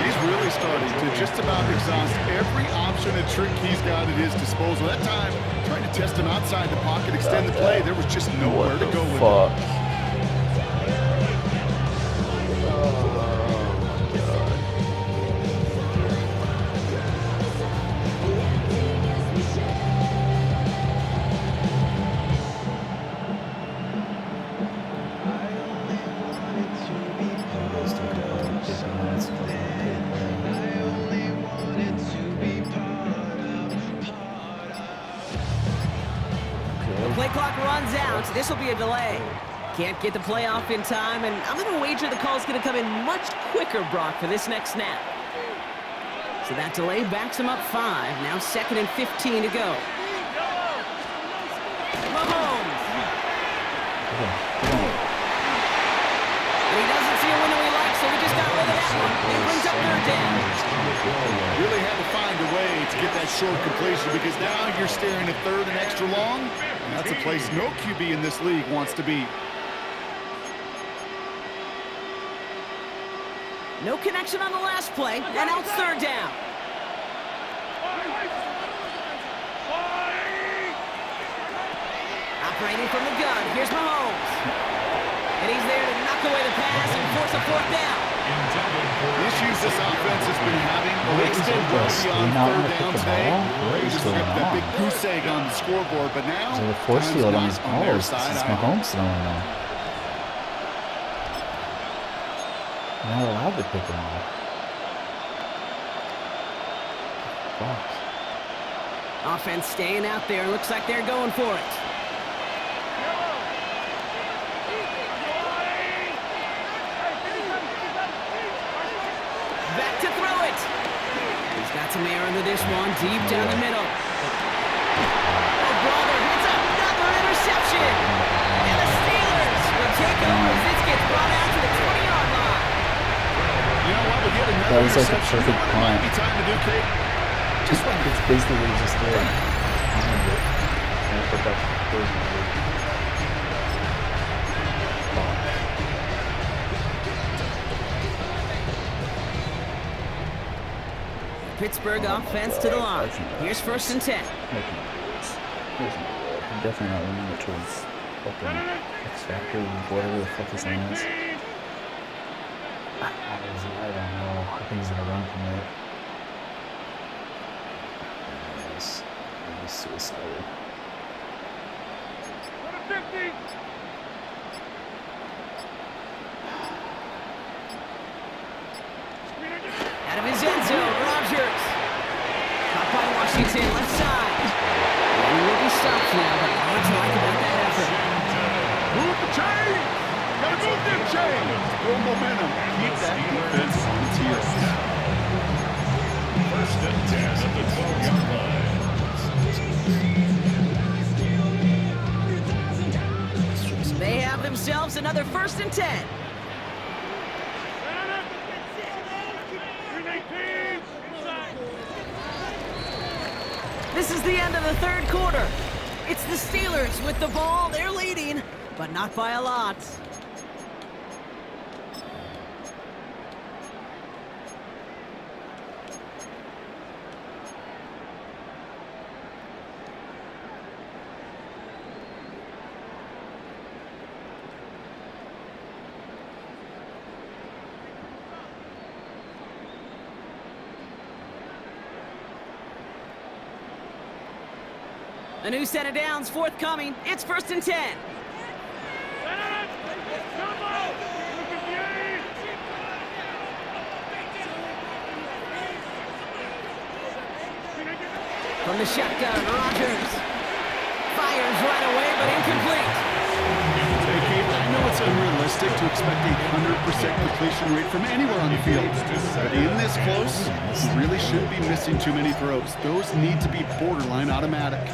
He's really starting to just about exhaust every option and trick he's got at his disposal. That time, trying to test him outside the pocket, extend the play, there was just nowhere to go with it. Fuck. Play clock runs out. This will be a delay. Can't get the play off in time, and I'm going to wager the call's going to come in much quicker, Brock, for this next snap. So that delay backs him up 5. Now second and 15 to go. Mahomes. And he doesn't see a window he likes, so he just got rid of that one. It brings up third down. Really had to find a way to get that short completion because now you're staring at third and extra long. And that's a place no QB in this league wants to be. No connection on the last play, and now it's third down. Operating from the gun, here's Mahomes. And he's there to knock away the pass and force a fourth down. The issues this offense has been having will extend well beyond third down today. They just ripped that big goose egg on the scoreboard, but now There's a force time's field on not these on their balls. side It's either. Mahomes throwing them. You're not allowed to pick them off. Fuck. Offense staying out there. Looks like they're going for it. Back to throw it. He's got some air under this one, deep down the middle. Oh, brother, it's another interception. And the Steelers will take over as this gets brought out to the 20-yard That was like a perfect punt. Time to do, Kate. Just like it's basically what he just did. And I put that version of it. Pittsburgh offense to the line. Here's 1st and 10. I'm definitely not running it towards fucking X Factor or whatever the fuck his name is. I don't know. I think he's gonna run from it. He's suicidal. Out of his end zone, Rodgers. Caught by Washington, left side. And he will be stopped now, but a lot to like about that effort. Move the chain! Gotta move them chain! Build momentum. Keep that defense on its heels. 1st and 10 at the 12-yard line. They have themselves another 1st and 10. This is the end of the 3rd quarter. It's the Steelers with the ball. They're leading, but not by a lot. A new set of downs forthcoming. It's 1st and 10. From the shotgun, Rodgers fires right away, but incomplete. Hey, Kate, I know it's unrealistic to expect a 100% completion rate from anywhere on the field. But in this close, you really shouldn't be missing too many throws. Those need to be borderline automatic.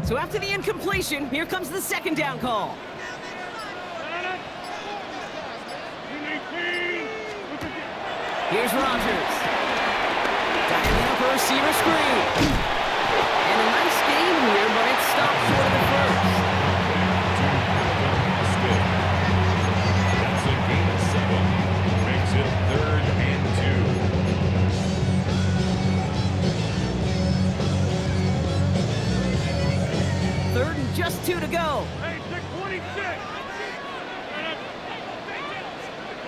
So after the incompletion, here comes the 2nd down call. Here's Rodgers. Dialing up a receiver screen. And a nice game here, but it stops short of the 1st. That's a gain of 7. Makes it 3rd and 2. 3rd and just 2 to go. Hey, 626.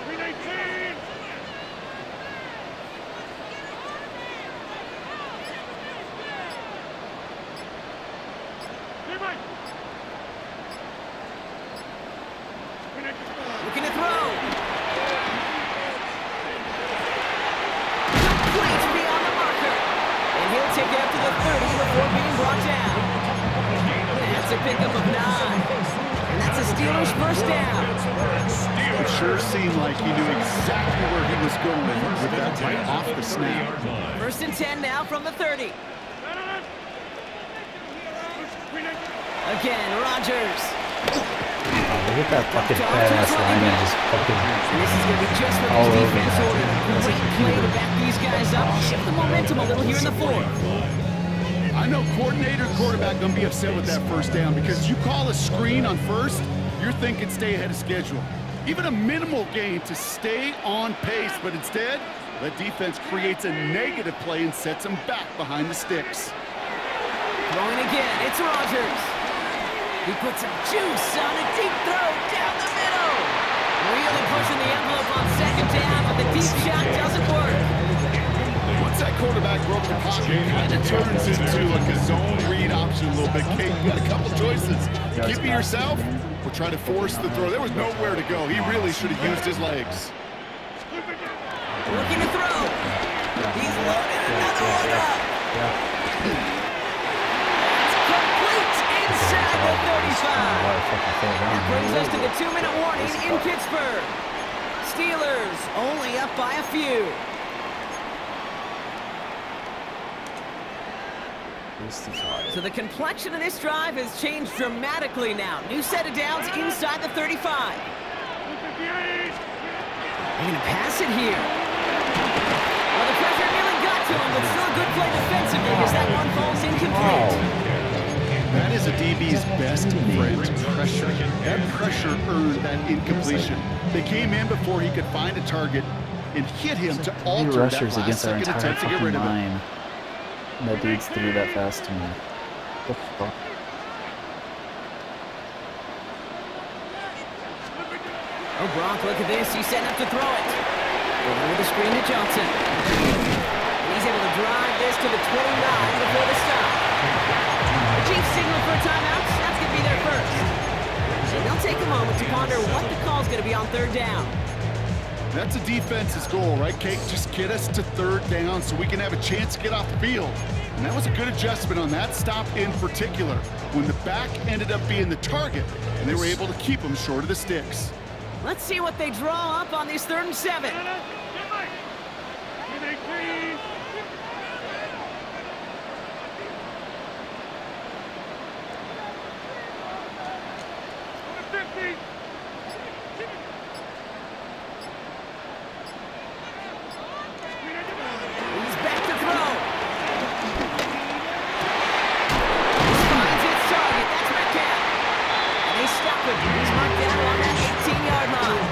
319. Looking to throw. Complete beyond the marker. And he'll take it up to the 30 before being brought down. That's a pickup of 9. And that's a Steelers 1st down. It sure seemed like he knew exactly where he was going with that right off the snap. 1st and 10 now from the 30. Again, Rodgers. Look at that fucking badass lineman just fucking And this is going to be just what all this over defense that. ordered. Great play to back these guys up. Shift the momentum a little here in the 4th. I know coordinator and quarterback going to be upset with that 1st down because you call a screen on 1st, you're thinking stay ahead of schedule. Even a minimal gain to stay on pace, but instead, the defense creates a negative play and sets them back behind the sticks. Throwing again, it's Rodgers. He puts some juice on a deep throw down the middle. Really pushing the envelope on 2nd down, but the deep shot doesn't work. Once that quarterback broke the pocket, it kind of turns into like a zone read option a little bit. Kate, you got a couple choices. Keep it yourself or try to force the throw. There was nowhere to go. He really should have used his legs. Looking to throw. He's loaded another one up. It's complete inside the 35. That brings us to the 2-minute warning in Pittsburgh. Steelers only up by a few. This is hard. So the complexion of this drive has changed dramatically now. New set of downs inside the 35. They're going to pass it here. Well, the pressure nearly got to him, but still a good play defensively as that one falls incomplete. That is a DB's best friend, pressure. That pressure earned that incompletion. They came in before he could find a target and hit him to alter that rushers last against our second entire attempt to get fucking rid of him. line. And that dude's threw that fast to me. What the fuck? Oh, Brock, look at this. He's setting up to throw it. Over the screen to Johnson. And he's able to drive this to the 29 before the stop. The Chiefs signal for a timeout. That's going to be their first. So they'll take a moment to ponder what the call's going to be on third down. That's a defense's goal, right, Kate? Just get us to third down so we can have a chance to get off the field. And that was a good adjustment on that stop in particular, when the back ended up being the target, and they were able to keep him short of the sticks. Let's see what they draw up on this 3rd and 7. He's back to throw. He finds his target. That's Metcalf. And they stop him. He's marked down on that 18-yard line.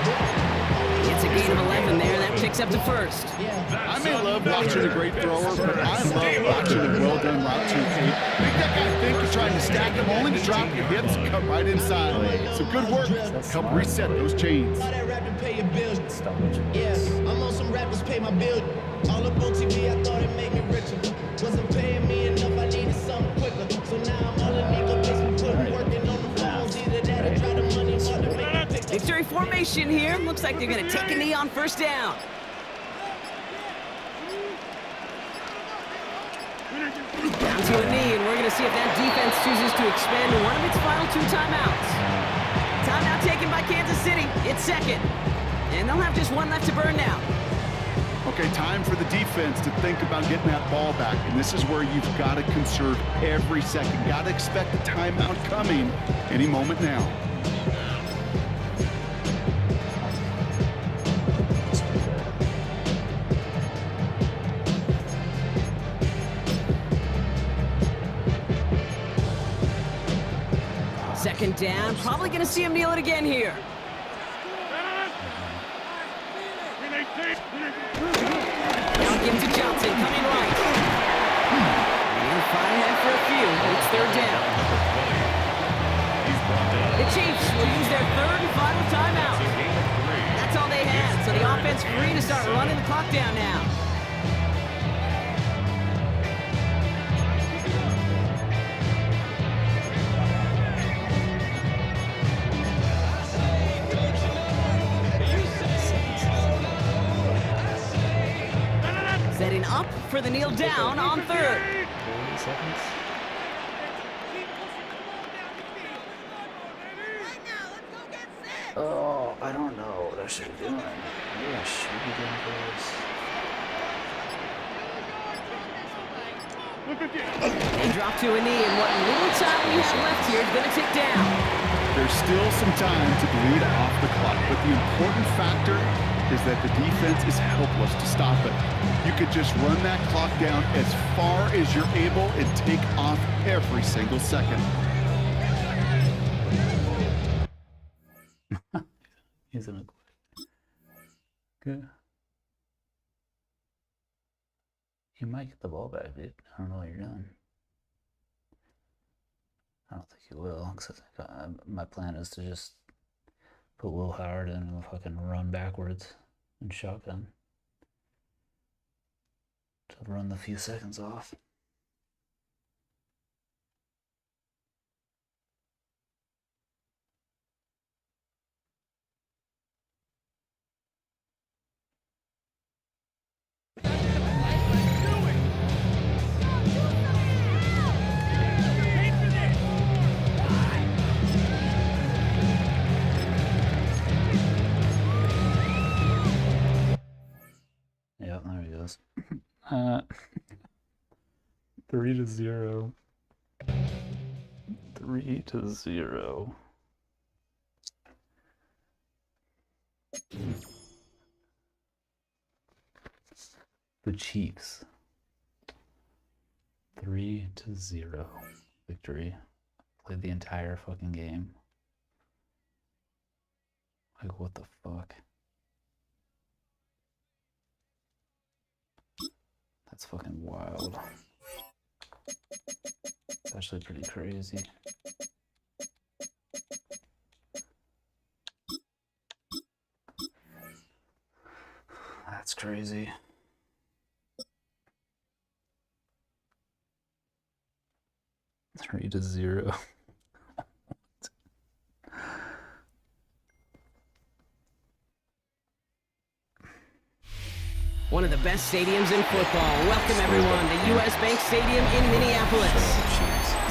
It's a gain of 11 there. That picks up to first. I may love watching a great thrower, but I love watching a well-done route to Kate. Make that guy think you're trying to stack him only to drop your hips and come right inside. So good work. Help reset those chains. All that rapping pay your bills. Stop it. Yeah, I'm on some rappers pay my bills. All up on TV, I thought it made me richer. Wasn't paying me enough, I needed something quicker. So now I'm all in nigga basement, putting working on the phones. Either that or try the money, or to make a picture. Victory formation here. Looks like they're going to take a knee on first down. Down to a knee, and we're going to see if that defense chooses to expend one of its final 2 timeouts. Timeout taken by Kansas City. It's second. And they'll have just one left to burn now. Okay, time for the defense to think about getting that ball back. And this is where you've got to conserve every second. Got to expect a timeout coming any moment now. Second down. Probably going to see him kneel it again here. Now give him to Johnson, coming right. And flying ahead for a few. It's third down. The Chiefs will use their 3rd and final timeout. That's all they had, so the offense free to start running the clock down now. Setting up for the kneel down on 3rd. 30 seconds. Oh, I don't know what I should be doing. Maybe I should be doing this. They drop to a knee, and what little time we have left here is going to tick down. There's still some time to bleed off the clock, but the important factor is that the defense is helpless to stop it. You could just run that clock down as far as you're able and take off every single second. He's gonna quit. Good. You might get the ball back, dude. I don't know what you're doing. I don't think you will, because my plan is to just put Will Howard in and fucking run backwards and shotgun to run the few seconds off. Yep, there he goes. 3-0. 3-0. The Chiefs. 3-0 victory. Played the entire fucking game. Like, what the fuck? That's fucking wild. It's actually pretty crazy. That's crazy. Three to 0. One of the best stadiums in football. Welcome everyone to US Bank Stadium in Minneapolis.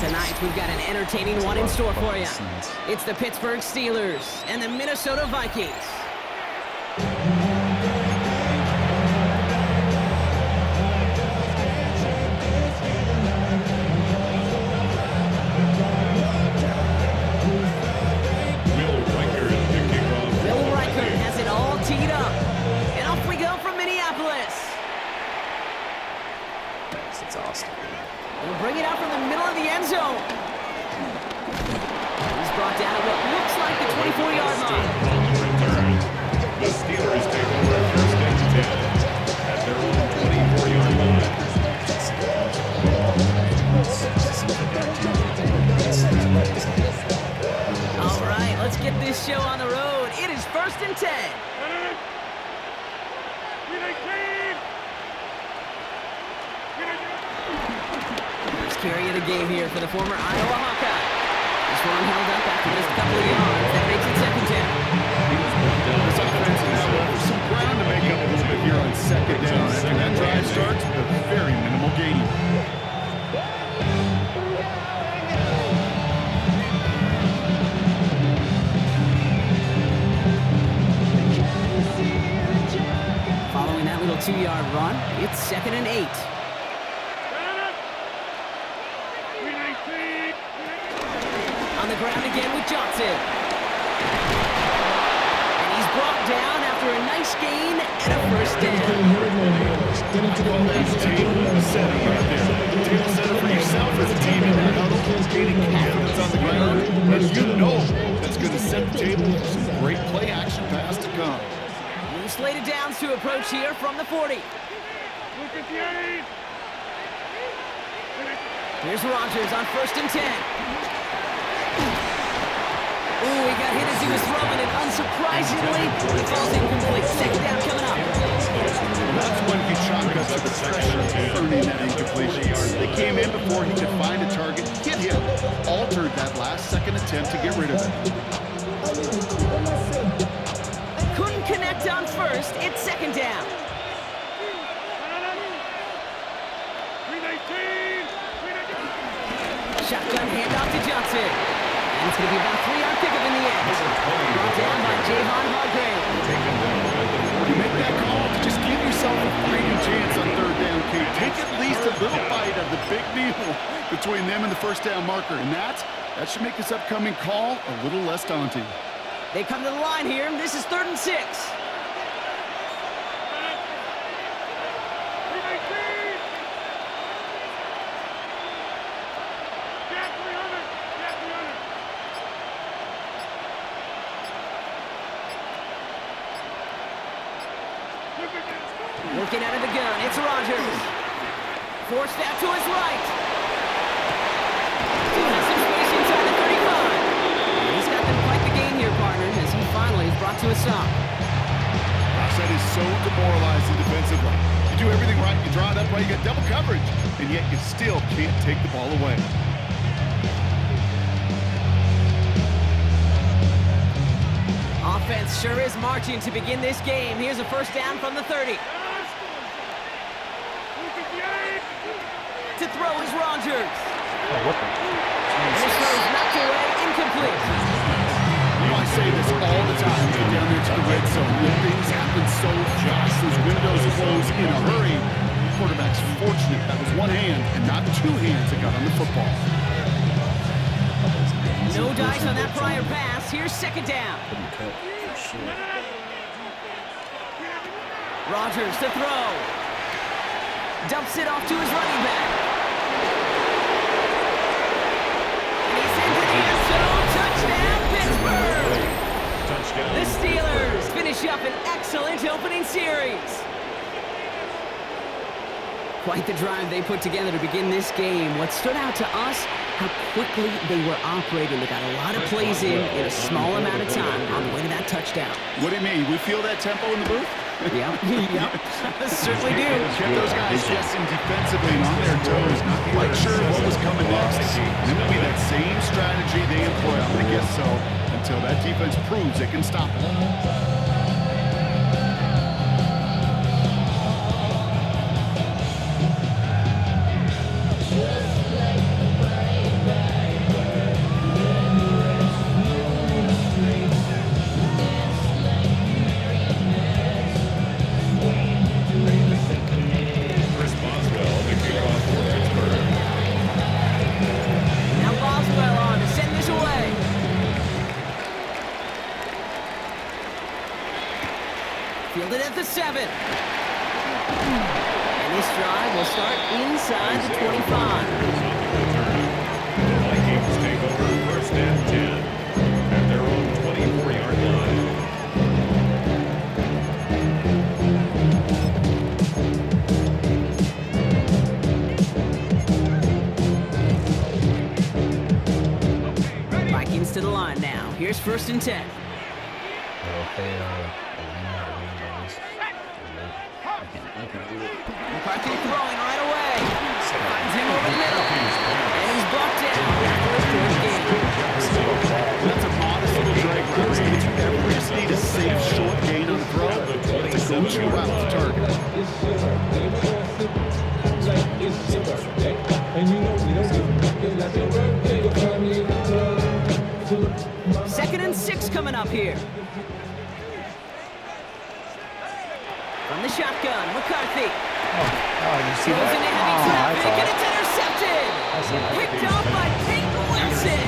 Tonight we've got an entertaining one in store for you. It's the Pittsburgh Steelers and the Minnesota Vikings. Bring it out from the middle of the end zone. He's brought down at what looks like the 24-yard line. The Steelers take over first and 10 at their own 24-yard line. All right, let's get this show on the road. It is first and 10. Carry of the game here for the former Iowa Hawkeye. This one held up after just a couple of yards. That makes it second down. This offense has some ground to make up a little bit here on second down. After that drive starts with a very minimal gain. Following that little 2-yard run, it's 2nd and 8. On the ground again with Johnson. And he's brought down after a nice gain and a first down. That's table setting right there. Table setting for yourself as a team in that huddle, gaining confidence on the ground. And you know that's going to set the table for some great play action pass to come. New slated downs to approach here from the 40. Here's Rodgers on 1st and 10. Ooh, he got hit as he was throwing it. Unsurprisingly, it falls incomplete. Second down coming up. That's when he chalked up to the pressure of earning that incompletion. They came in before he could find a target, hit him, altered that last-second attempt to get rid of it. Couldn't connect on first. It's second down. Shotgun handoff to Johnson. And it's going to be about a 3-yard pickup in the end. Brought down by Javon Hargrave. You make that call to just give yourself a fighting chance on third down, Kate. Take at least a little bite of the big meal between them and the first down marker. And that should make this upcoming call a little less daunting. They come to the line here. This is 3rd and 6. Looking out of the gun, it's Rodgers. Forced out to his right. He has some space inside the 35. He's got them quite the game here, partner, as he finally is brought to a stop. Gosh, that is so demoralizing defensively. You do everything right, you draw it up right, you get double coverage, and yet you still can't take the ball away. Offense sure is marching to begin this game. Here's a first down from the 30. To throw is Rodgers. This throw is knocked away, incomplete. You know, I say this all the time, get down there to the red zone. When things happen so fast, those windows close in a hurry. The quarterback's fortunate that was one hand and not two hands that got on the football. No dice on that prior pass. Here's second down. Couldn't cut for shit. Rodgers to throw. Dumps it off to his running back. And he's into the end zone. Touchdown, Pittsburgh! Touchdown. The Steelers finish up an excellent opening series. Quite the drive they put together to begin this game. What stood out to us, how quickly they were operating. They got a lot of plays in a small amount of time on the way to that touchdown. What do you mean? We feel that tempo in the booth? Yep, certainly do. Kept those guys guessing defensively and on their toes, not quite sure what was coming next. And it will be that same strategy they employ, I'm going to guess so, until that defense proves it can stop it. Fielded at the 7. And this drive will start inside the 25. The Vikings take over first and 10 at their own 24-yard line. Vikings to the line now. Here's first and 10. McCarthy throwing right away. Finds him over the middle. And he's brought down after a short game. That's a modest little drag route. If you ever just need a safe short gain on the throw, it's a go-to route to target. Second and 6 coming up here. From the shotgun, McCarthy. You see Goes into heavy that? traffic, and it's intercepted. Picked off by Peyton Wilson.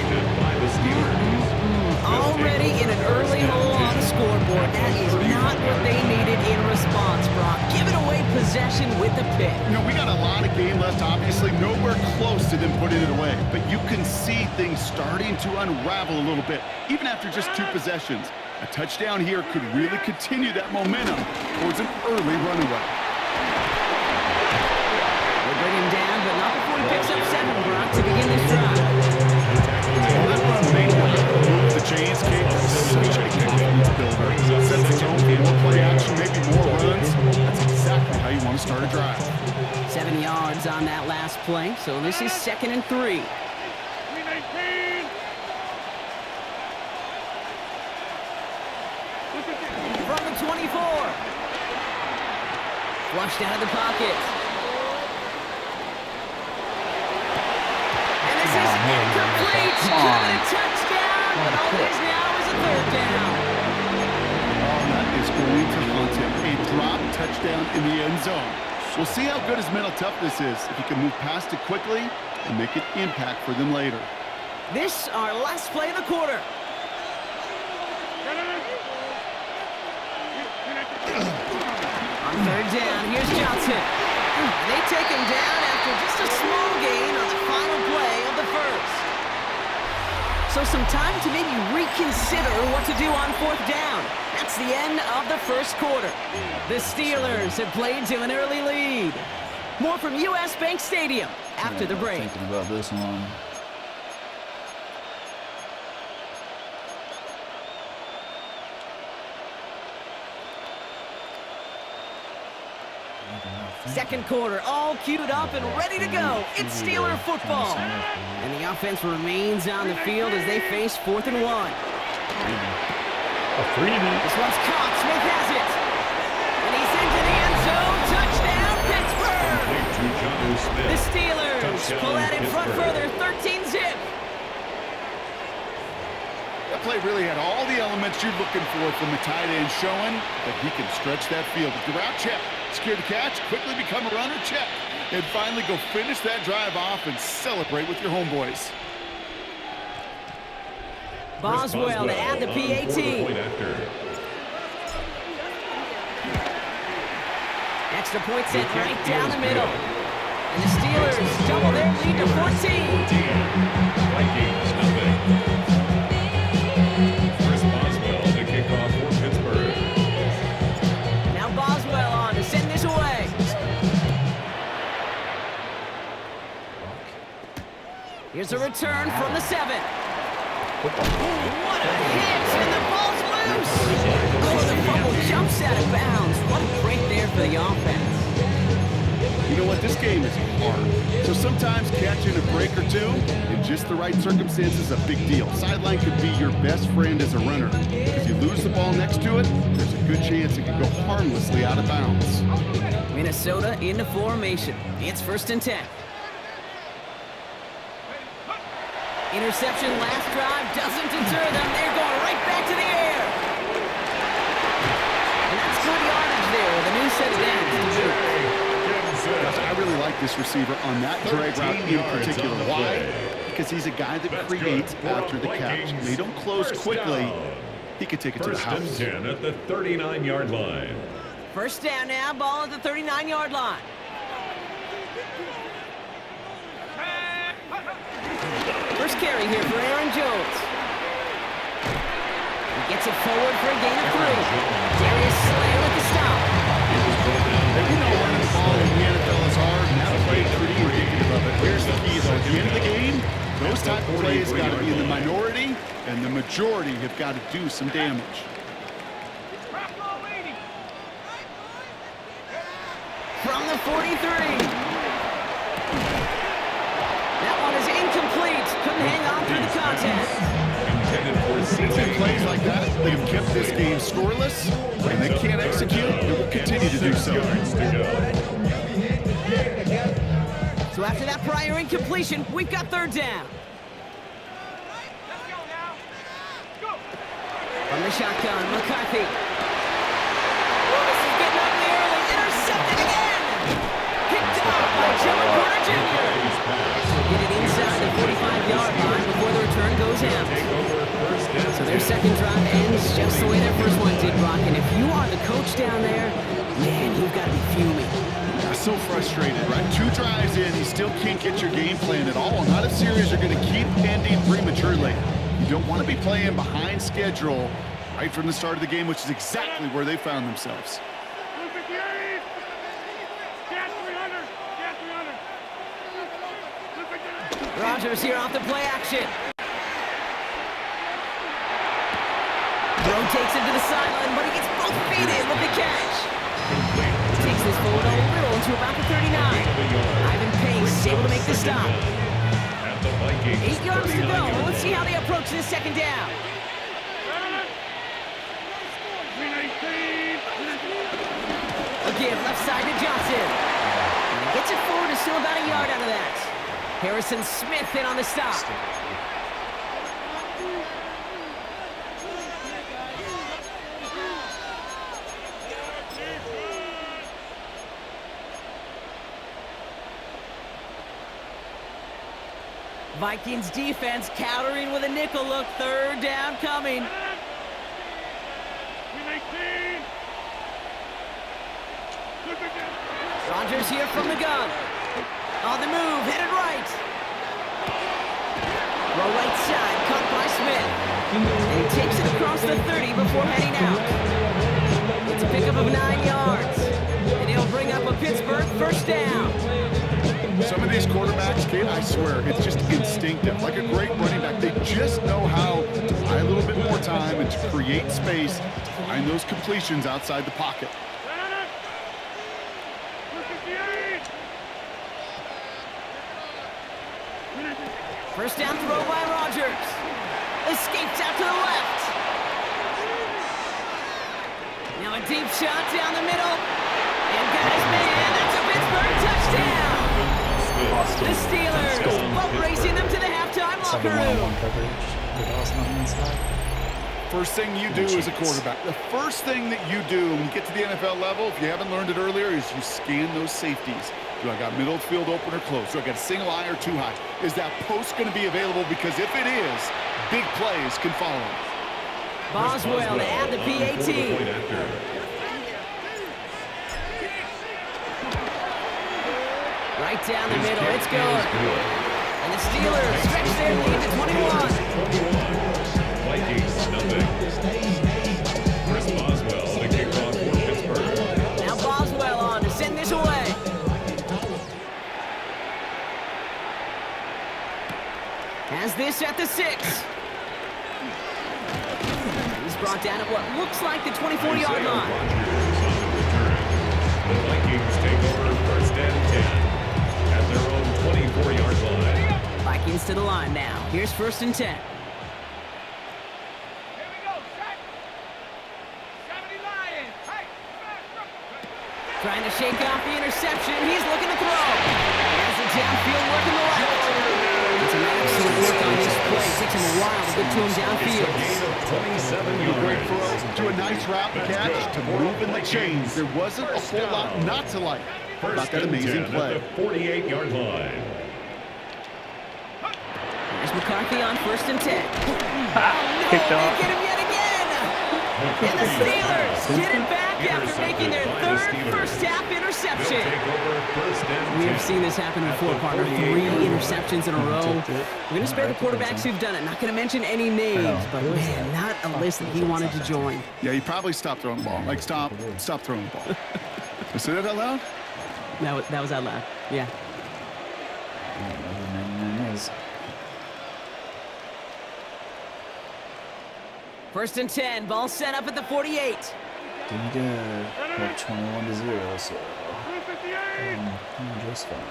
Already in an early hole on the scoreboard. That is not what they needed in response, Brock. Giving away possession with the pick. You know, we got a lot of game left, obviously. Nowhere close to them putting it away. But you can see things starting to unravel a little bit, even after just 2 possessions. A touchdown here could really continue that momentum towards an early runaway. We'll bring him down, but not before he picks up 7, Brock, to begin this drive. Well, that run made move the chains, Kate. Such a confidence builder. Sets the tone for more play action, maybe more runs. That's exactly how you want to start a drive. 7 yards on that last play, so this is 2nd and 3. From the 24. Flushed out of the pocket. And this is incomplete. Could have been a touchdown, but all it is now is a 3rd down. Oh, that is going to haunt him. A drop touchdown in the end zone. We'll see how good his mental toughness is if he can move past it quickly and make an impact for them later. This, our last play of the quarter. On 3rd down, here's Johnson. They take him down after just a small gain on the final play of the first. So some time to maybe reconsider what to do on 4th down. That's the end of the first quarter. The Steelers have played to an early lead. More from U.S. Bank Stadium after the break. Thinking about this one. Second quarter, all queued up and ready to go. It's Steeler football. And the offense remains on the field as they face 4th and 1. A freebie. This one's caught. Smith has it. And he's into the end zone. Touchdown, Pittsburgh. The Steelers pull that in front further, 13-zip. That play really had all the elements you're looking for from the tight end, showing that he can stretch that field. With the route check, secure the catch, quickly become a runner, check, and finally go finish that drive off and celebrate with your homeboys. Boswell to add the PAT. Extra point sent right down the middle. And the Steelers double their lead to 14. Vikings, nothing. Chris Boswell to kick off for Pittsburgh. Now Boswell on to send this away. Here's a return from the 7. What a hit, and the ball's loose. Oh, the fumble jumps out of bounds. What a break there for the offense. You know what? This game is hard. So sometimes catching a break or two in just the right circumstances is a big deal. Sideline could be your best friend as a runner. If you lose the ball next to it, there's a good chance it could go harmlessly out of bounds. Minnesota into formation. It's 1st and 10. Interception last drive doesn't deter them. They're going right back to the air. And that's good yardage there with a new set of downs. Guys, I really like this receiver on that drag route in particular. Why? Because he's a guy that creates after the catch. When they don't close quickly, he could take it to the house. 1st and 10 at the 39-yard line. 1st down now, ball at the 39-yard line. First carry here for Aaron Jones. He gets it forward for a gain of 3. Darius Slay with the stop. And you know running the ball in the NFL is hard, and that play pretty indicative of it. Here's the key, though. At the end of the game, those type of plays got to be in the minority, and the majority have got to do some damage. From the 43. That one is incomplete. Couldn't hang on through the contest. It's in plays like that, they have kept this game scoreless, and they can't execute. They will continue to do so. So after that prior incompletion, we've got 3rd down. From the shotgun, McCarthy. Oh, this is getting ugly early. Intercepted again. Kicked off by Joey Porter Jr. Get it inside the 45-yard line before the return goes out. So their second drive ends just the way their first one did, Brock. And if you are the coach down there, man, you've got to be fuming. So frustrated, right? 2 drives in, you still can't get your game plan at all. Not a series you're going to keep ending prematurely. You don't want to be playing behind schedule right from the start of the game, which is exactly where they found themselves. Rodgers here off the play action. Rowe takes it to the sideline, but he gets both feet in with the catch. Takes this forward a little to about the 39. Ivan Pace able to make the stop. 8 yards to go. Let's see how they approach this 2nd down. Again, left side to Johnson. And he gets it forward to still about a yard out of that. Harrison Smith in on the stop. Vikings defense countering with a nickel look. 3rd down coming. Rodgers here from the gun. On the move, headed right. Row right side, caught by Smith. And he takes it across the 30 before heading out. It's a pickup of 9 yards. And he'll bring up a Pittsburgh 1st down. Some of these quarterbacks, Kate, I swear, it's just instinctive. Like a great running back, they just know how to buy a little bit more time and to create space to find those completions outside the pocket. First down throw by Rodgers. Escapes out to the left. Now a deep shot down the middle. And got his man. That's a Pittsburgh touchdown. The Steelers both racing them to the halftime locker room. First thing you do as a quarterback, the first thing that you do when you get to the NFL level, if you haven't learned it earlier, is you scan those safeties. Do I got middle field open or close? Do I got a single high or too high? Is that post going to be available? Because if it is, big plays can follow. Boswell to add the PAT. Right down the middle, it's good. And the Steelers stretch their lead to 21. Vikings, nothing. Chris Boswell, the kickoff for Pittsburgh. Now Boswell on to send this away. Has this at the 6. He's brought down at what looks like the 24-yard line. The Vikings take over first and 10 at their own 24-yard line. Vikings to the line now. Here's first and 10. Trying to shake off the interception. He's looking to throw. Has it downfield, working the left. It's an excellent work on this play. It takes him a while to get to him downfield. Great throw to a nice route and catch to move in the chains. There wasn't a whole lot not to like about that amazing play. At the 48-yard line. There's McCarthy on first and 10. Kicked They off. get him yet again. And the Steelers get it back after making their third first-half interception. We have seen this happen before, partner. 3 interceptions in a row. We're going to spare the quarterbacks who've done it. Not going to mention any names, but man, not a list that he wanted to join. Yeah, he probably stopped throwing the ball. Like, stop throwing the ball. You say that out loud? That was out loud. Yeah. First and 10. Ball set up at the 48. Did like 21-0, so just fine.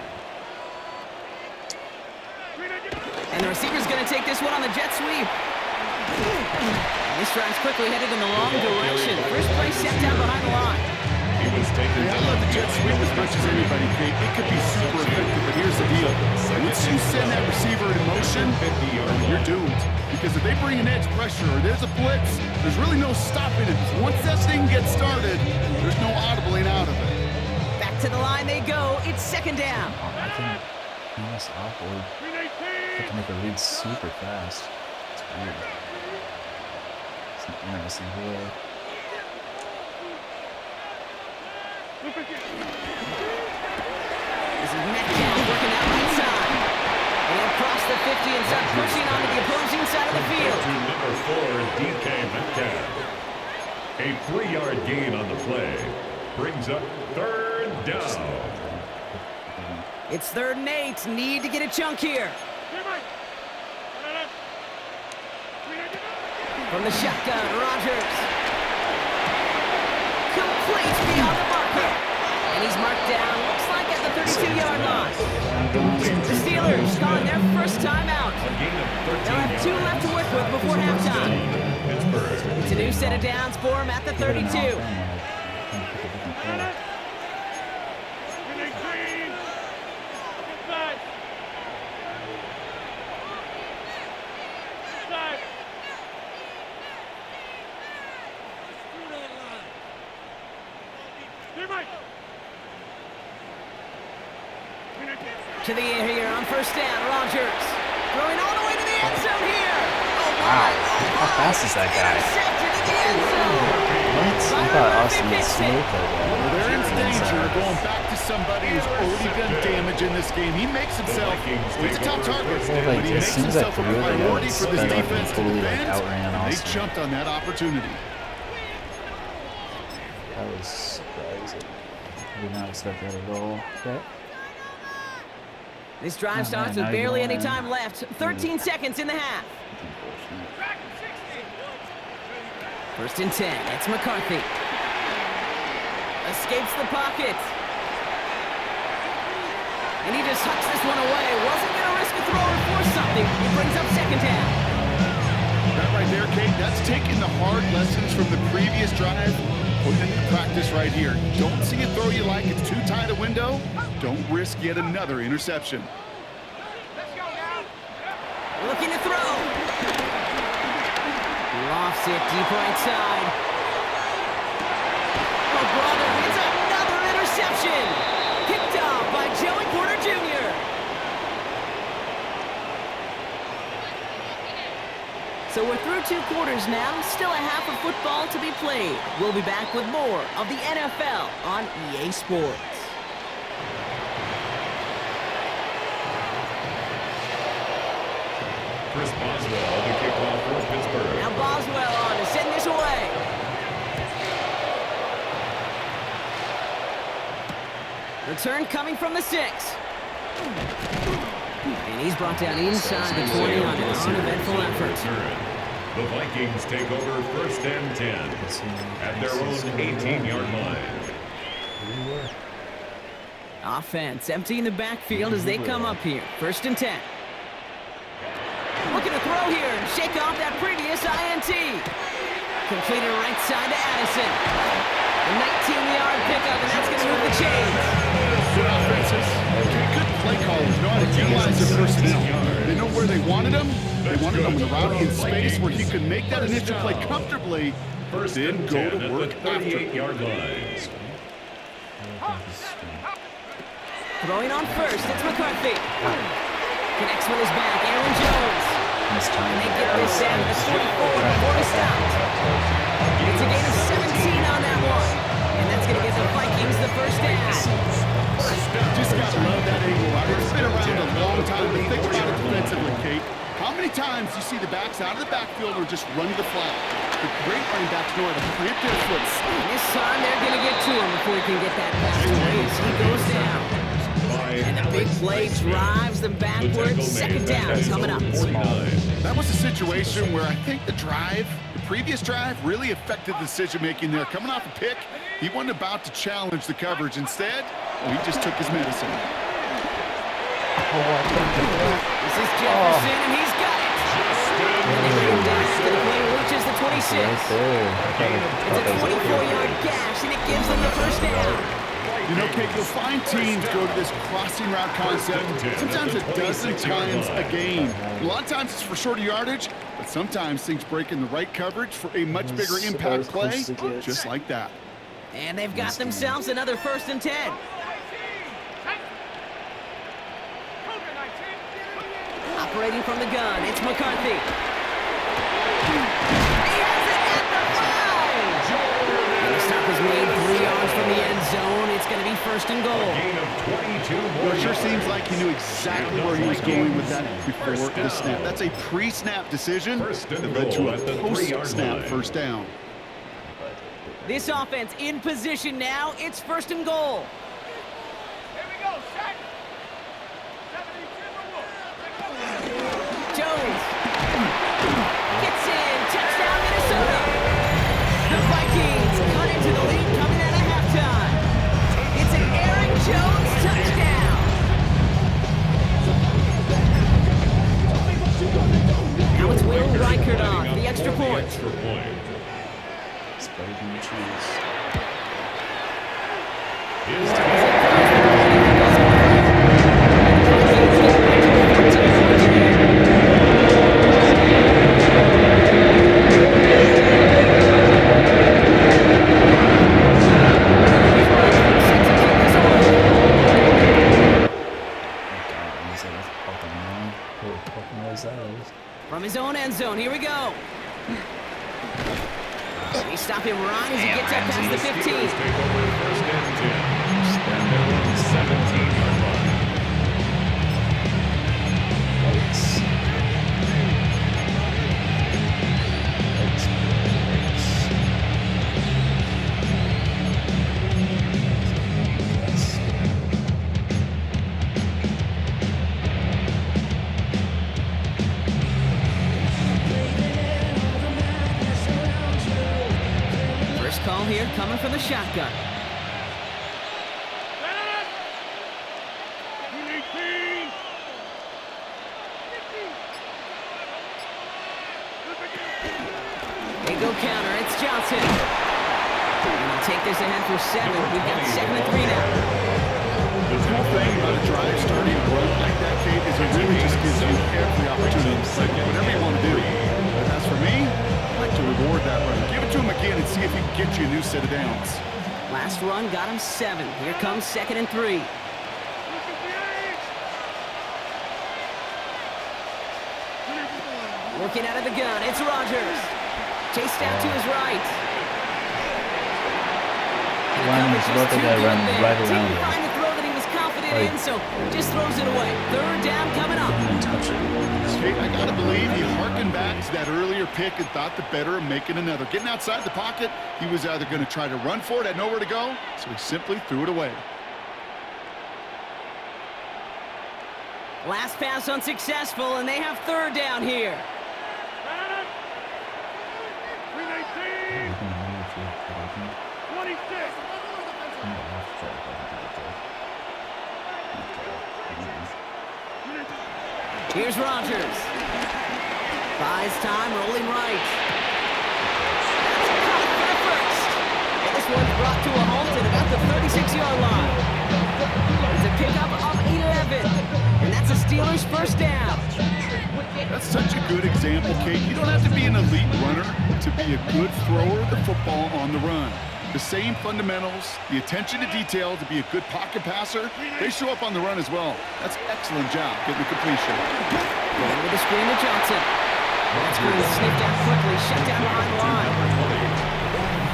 And the receiver's going to take this one on the jet sweep. This drive's quickly headed in the wrong direction. First play set down behind the line. He was taken I love the jet sweep as much as anybody, Kate. It could be super effective, but here's the deal. Once you send that receiver in motion, you're doomed. Because if they bring an edge pressure or there's a blitz, there's really no stopping it. Once that thing gets started, there's no audibling out of it. Back to the line they go. It's second down. I think that's awkward. Have to make a read super fast. It's weird. It's an interesting play. This is Metcalf working that right side. And they'll cross the 50 and start pushing onto the opposing side of the field. to number 4, DK Metcalf. A 3-yard gain on the play brings up third down. It's 3rd and 8. Need to get a chunk here. From the shotgun, Rodgers. Complete beyond the marker. And he's marked down, looks like at the 32-yard line. The Steelers calling their first timeout. They'll have 2 left to work with before halftime. It's a new set of downs for him at the 32. To the air here on first down, Rodgers. Throwing all the way to the end zone here. Oh, my. How fast is that guy? Intercepted in the end zone. What? I thought Austin would smoke that guy. Well, they're in danger of going back to somebody who's already done damage in this game. He makes himself, he's a top target, Well, but like, he as makes soon as I himself a threw it, I priority for this sped up and defense to totally, like, defend. outran And they Austin. jumped on that opportunity. That was surprising. I did not expect that at all. Okay. This drive Oh, starts man, with now barely you're any going. time left. 13 seconds in the half. First and 10. It's McCarthy. Escapes the pocket. And he just hucks this one away. Wasn't going to risk a throw or force something. He brings up second down. That right there, Kate, that's taking the hard lessons from the previous drive, putting it into practice right here. Don't see a throw you like, it's too tight a window. Don't risk yet another interception. Looking to throw. Lofts it deep right side. Oh, brother, it's another interception. Picked off by Joe So we're through 2 quarters now, still a half of football to be played. We'll be back with more of the NFL on EA Sports. Chris Boswell to kick off for Pittsburgh. Now Boswell on to send this away. Return coming from the 6. And he's brought down inside the 20 on an uneventful effort. The Vikings take over 1st and 10 at their own 18-yard line. Offense emptying the backfield as they come up here. 1st and 10. Looking to throw here and shake off that previous INT. Completed right side to Addison. A 19-yard pickup, and that's going to move the chains. Good offenses. Good play callers know how to utilize their personnel. They know where they wanted them. They wanted them in the route in space where he could make that initial play comfortably, then go to work after. 38-yard line. Throwing on 1st, it's McCarthy. Connects with his back, Aaron Jones. And they get this down to the 44 before he stopped. It's a gain of 17 on that one. And that's going to give the Vikings the 1st down. Just got to love that angle. It's been around a long time, but think about it defensively, Kate. How many times do you see the backs out of the backfield or just run to the flat? The great running backs know how to plant their foot. And this time they're going to get to him before he can get that pass away as he goes down. And the big play drives them backwards. 2nd down coming up. That was a situation where I think the previous drive, really affected the decision-making there. Coming off a pick, he wasn't about to challenge the coverage. Instead, he just took his medicine. This is Jefferson, and he's got it. And they bring him down after the play reaches the 26. It's a 24-yard gash, and it gives them the 1st down. You know, Kate, you'll find teams go to this crossing route concept sometimes a dozen times a game. A lot of times it's for shorter yardage, but sometimes things break in the right coverage for a much bigger impact play, just like that. And they've got themselves another 1st and 10. Operating from the gun, it's McCarthy. He has it at the 5! And the stop is made 3 yards from the end zone. It's going to be 1st and goal. Well, it sure seems like he knew exactly where he was going with that before the snap. That's a pre-snap decision that led to a post-snap 1st down. This offense in position now. It's 1st and goal. Jones gets in. Touchdown, Minnesota. The Vikings cut into the lead coming out of halftime. It's an Aaron Jones touchdown. Now it's Will Reichert on for the extra point. It's better than the chance. From his own end zone, here we go. They stop him right as he gets up past the 15. Take over 1st and 10. 17-yard line. Call here coming from the shotgun. They go counter. It's Johnson. And they'll take this ahead for 7. We've got 2nd and 3 now. The cool thing about a drive starting right like that, Kate, is it really just gives you every opportunity to play whatever you want to do. But as for me, I like to reward that run. Give it to him again and see if he can get you a new set of downs. Last run got him 7. Here comes 2nd and 3. Looking out of the gun, it's Rodgers. Chased out to his right. Lineman's about to go run right around Didn't him. find the throw that he was confident Like- in, so just throws it away. Third down coming up. Didn't even touch it. Hey, I gotta believe he harkened back to that earlier pick and thought the better of making another. Getting outside the pocket, he was either going to try to run for it, had nowhere to go, so he simply threw it away. Last pass unsuccessful, and they have third down here. 26. Here's Rodgers. Buys time, rolling right. That's caught for the first. And this one's brought to a halt at about the 36-yard line. It's a pickup of 11. And that's a Steelers first down. That's such a good example, Kate. You don't have to be an elite runner to be a good thrower of the football on the run. The same fundamentals, the attention to detail to be a good pocket passer, they show up on the run as well. That's an excellent job getting the completion. Going with the screen to Johnson. That screen is sniffed out quickly, shut down behind the line.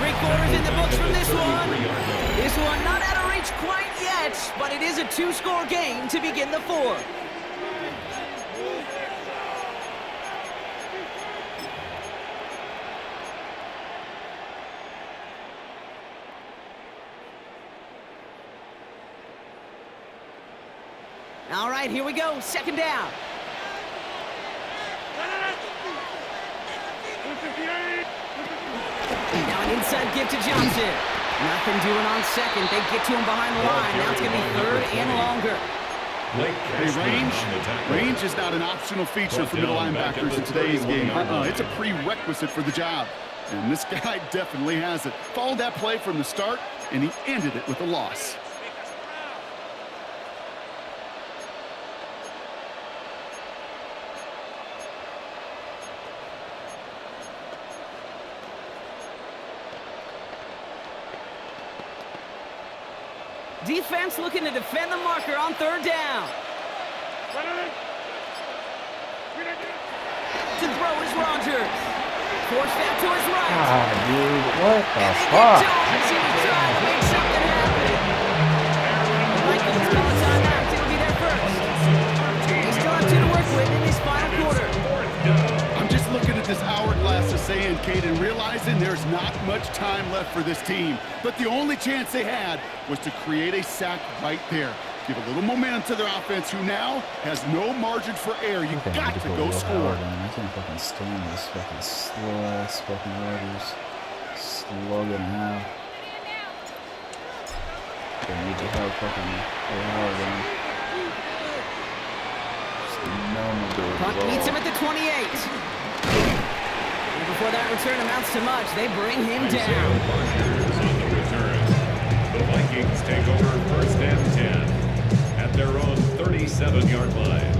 3 quarters in the books from this one. This one not out of reach quite yet, but it is a 2-score game to begin the 4th. All right, here we go. Second down. Now an inside give to Johnson. Nothing doing on second. They get to him behind the line. Now it's going to be third and longer. Hey, range is not an optional feature for middle linebackers in today's game. It's a prerequisite for the job. And this guy definitely has it. Followed that play from the start, and he ended it with a loss. Defense looking to defend the marker on third down. To throw is Rodgers. Forced out to his right. Ah, dude, what the And they get fuck? Jones. He was trying to make something happen. The Vikings call a timeout. It'll be their first. They still have 2 to work with in this final quarter. I'm just looking at this hourglass of sand, Kate, and realizing there's not much time left for this team. But the only chance they had was to create a sack right there. Give a little momentum to their offense, who now has no margin for error. You Okay, got just to put go Will score. Howard on. I can't fucking stand this fucking slow-ass fucking Rodgers. Slugging out. They need to have fucking Will Howard on. Just no mobility Punt at meets him all. at the 28. And before that return amounts to much, they bring him down. On the return, the Vikings take over first and 10 at their own 37-yard line.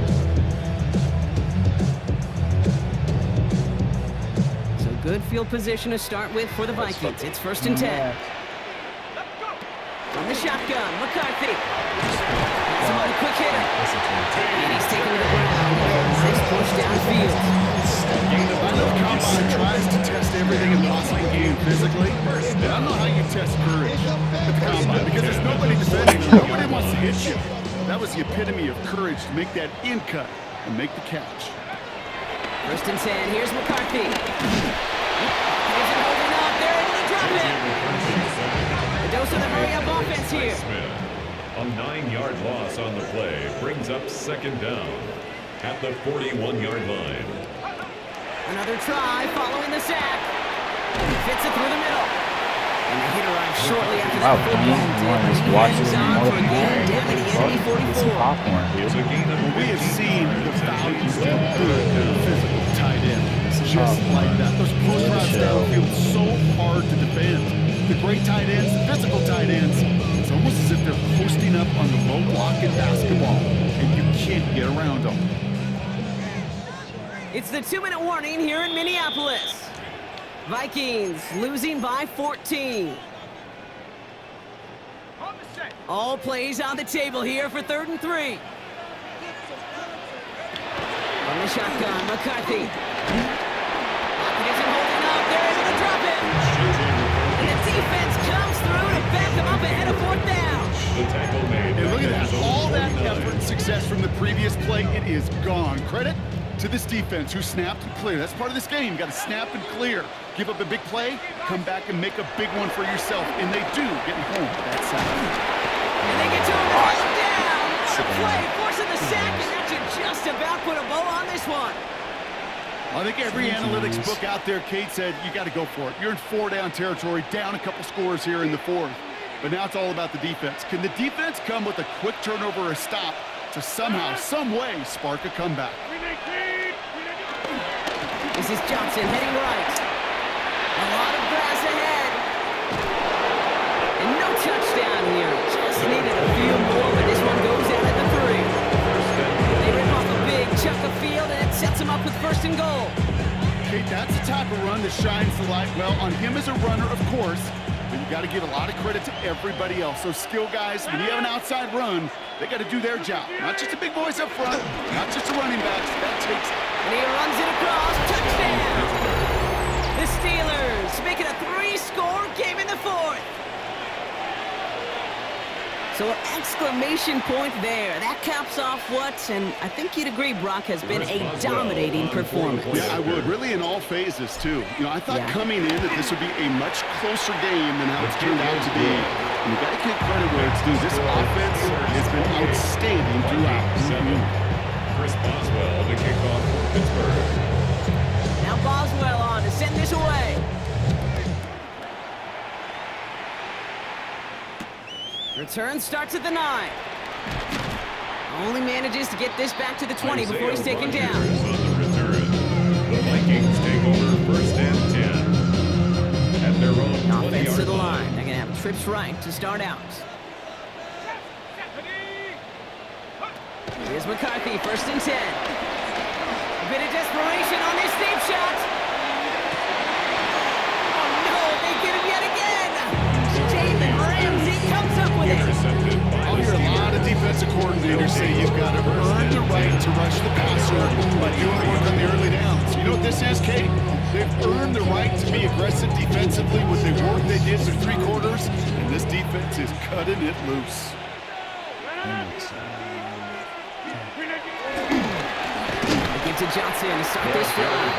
So good field position to start with for the Vikings. It's first and 10. From the shotgun, McCarthy. That's him on a quick hitter. And he's taken to the ground. 6 push downfield. I know Combine tries to test everything it possibly can physically. And I don't know how you test courage at the Combine, because there's nobody defending you. Nobody wants to hit you. That was the epitome of courage, to make that in cut and make the catch. First and 10. Here's McCarthy. Here's it holding up. They're able to drop it. The dose of the hurry-up offense here. Smith, a 9-yard loss on the play, brings up second down at the 41-yard line. Another try following the sack. Fits it through the middle. And the hit arrives shortly after Wow, that football you want to just tip. watch He this hangs on for a motherfucker gain down to the get some NB44. popcorn, It's dude. a gain of We have 15 seen the yards at values of 8 a good physical tight end. Just like that. Those post routes downfield so hard to defend. The great tight ends, the physical tight ends, it's almost as if they're posting up on the low block in basketball, and you can't get around them. It's the 2-minute warning here in Minneapolis. Vikings losing by 14. All plays on the table here for 3rd and 3. From the shotgun, McCarthy. Pocket isn't holding up. They're able to drop it. And the defense comes through to back them up ahead of 4th down. The tackle made. And look at that. All that effort and success from the previous play, it is gone. Credit to this defense who snapped and cleared. That's part of this game. You got to snap and clear. Give up a big play, come back and make a big one for yourself. And they do, getting home that side. And they get to him and hold him down. What a play, forcing the sack, and that should just about put a bow on this one. I think every analytics book out there, Kate said, you got to go for it. You're in 4-down territory, down a couple scores here in the 4th. But now it's all about the defense. Can the defense come with a quick turnover or a stop to somehow, some way, spark a comeback? This is Johnson heading right. A lot of grass ahead. And no touchdown here. Just needed a few more, but this one goes out at the 3. They rip off a big chunk of field, and it sets them up with 1st and goal. Kate, that's the type of run that shines the light. Well, on him as a runner, of course, but you got to give a lot of credit to everybody else. Those skill guys, when you have an outside run, they got to do their job. Not just the big boys up front, not just the running backs. That takes it. And he runs it across. Touchdown! The Steelers make it a 3-score game in the 4th. So an exclamation point there. That caps off what, and I think you'd agree, Brock, has been a dominating performance. Yeah, I would. Really in all phases, too. You know, I thought coming in that this would be a much closer game than how it's turned out to be. And you got to give credit where it's due. This offense has been outstanding throughout. Chris Boswell to kick off for Pittsburgh. Now Boswell on to send this away. Return starts at the 9. Only manages to get this back to the 20 before he's taken down. On the return. The Vikings take over 1st and 10. At their own 20-yard Offense to the line. They're going to have trips right to start out. Here's McCarthy, 1st and 10. A bit of desperation on this deep shot. Oh no, they get him yet again. Jalen Ramsey comes up with it. I'll hear a lot of defensive coordinators say you've got to earn the right to rush the passer by doing work on the early downs. You know what this is, Kate? They've earned the right to be aggressive defensively with the work they did through 3 quarters, and this defense is cutting it loose. To Johnson to start this drive.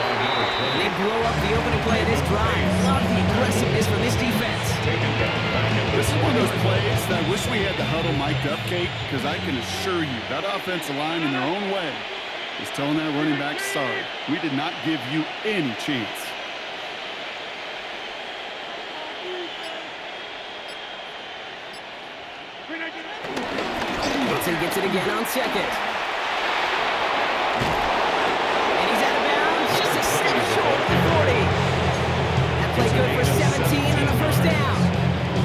They blow up the opening play of this drive. Love the aggressiveness from this defense. This is one of those plays that I wish we had the huddle mic'd up, Kate, because I can assure you that offensive line in their own way is telling that running back, sorry, we did not give you any chance. Johnson gets it again on 2nd. Play good for 17 and a 1st down.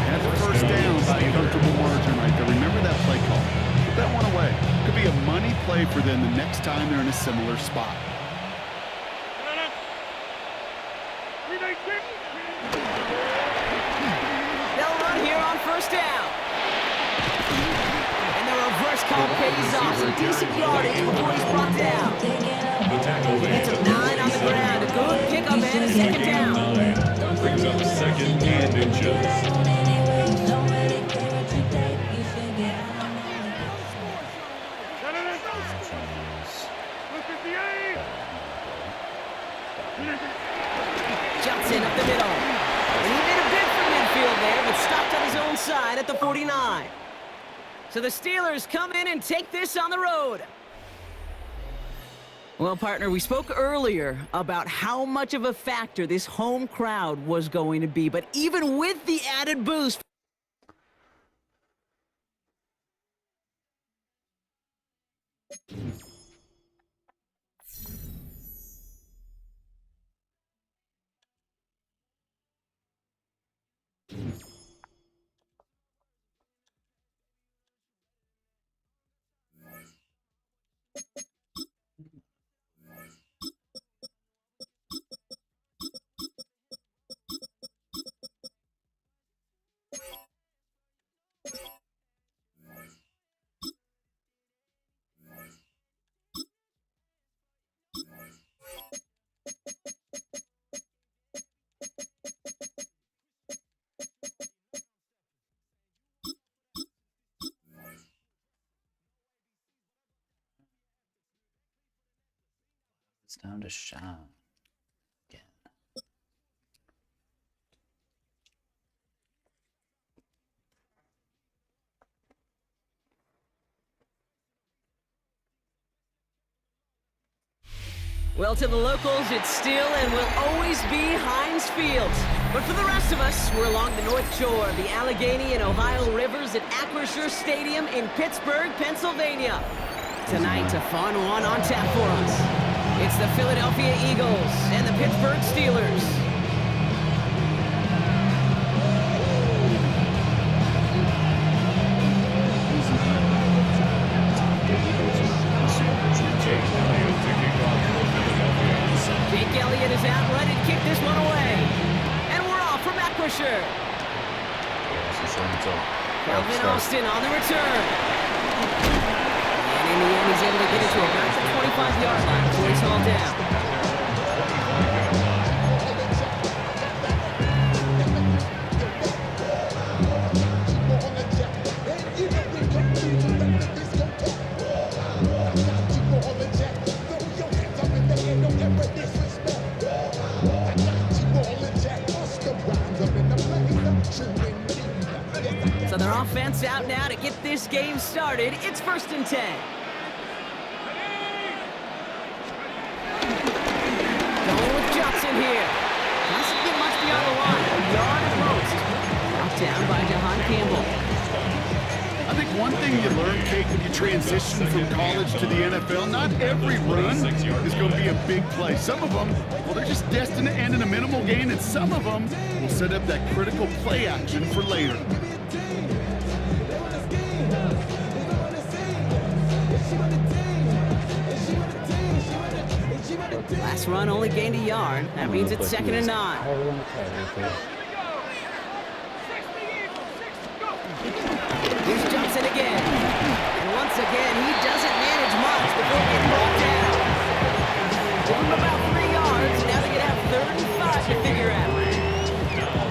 Had the 1st down by a comfortable margin right there. Remember that play call. Put that one away. Could be a money play for them the next time they're in a similar spot. They'll run here on 1st down. And the reverse call pays off. Some decent yardage before he's brought down. It's a 9 on the ground. A good pickup and a 2nd down. Brings up 2nd and inches. Johnson up the middle. And he made a bid for midfield there, but stopped on his own side at the 49. So the Steelers come in and take this on the road. Well, partner, we spoke earlier about how much of a factor this home crowd was going to be, but even with the added boost, It's time to shine again. Well, to the locals, it's still and will always be Heinz Field. But for the rest of us, we're along the North Shore, the Allegheny and Ohio Rivers at Acrisure Stadium in Pittsburgh, Pennsylvania. Tonight, a fun one on tap for us. It's the Philadelphia Eagles and the Pittsburgh Steelers. Jake Elliott is out, ready to kick this one away. And we're off from Acrisure. Calvin Austin on the return. And in the end, he's able to get it to about the 25-yard line before he's hauled down. So their offense out now to get this game started. It's 1st and 10. Going with Johnson here. Doesn't get much beyond the line. A yard at most. Knocked down by Jahan Campbell. I think one thing you learn, Kate, when you transition from college to the NFL, not every run is going to be a big play. Some of them, well, they're just destined to end in a minimal gain, and some of them will set up that critical play action for later. Last run only gained a yard. That means it's 2nd and 9. Here's Johnson again. And once again, he doesn't manage much before getting brought down. Give him about 3 yards. Now they can have 35 to figure out.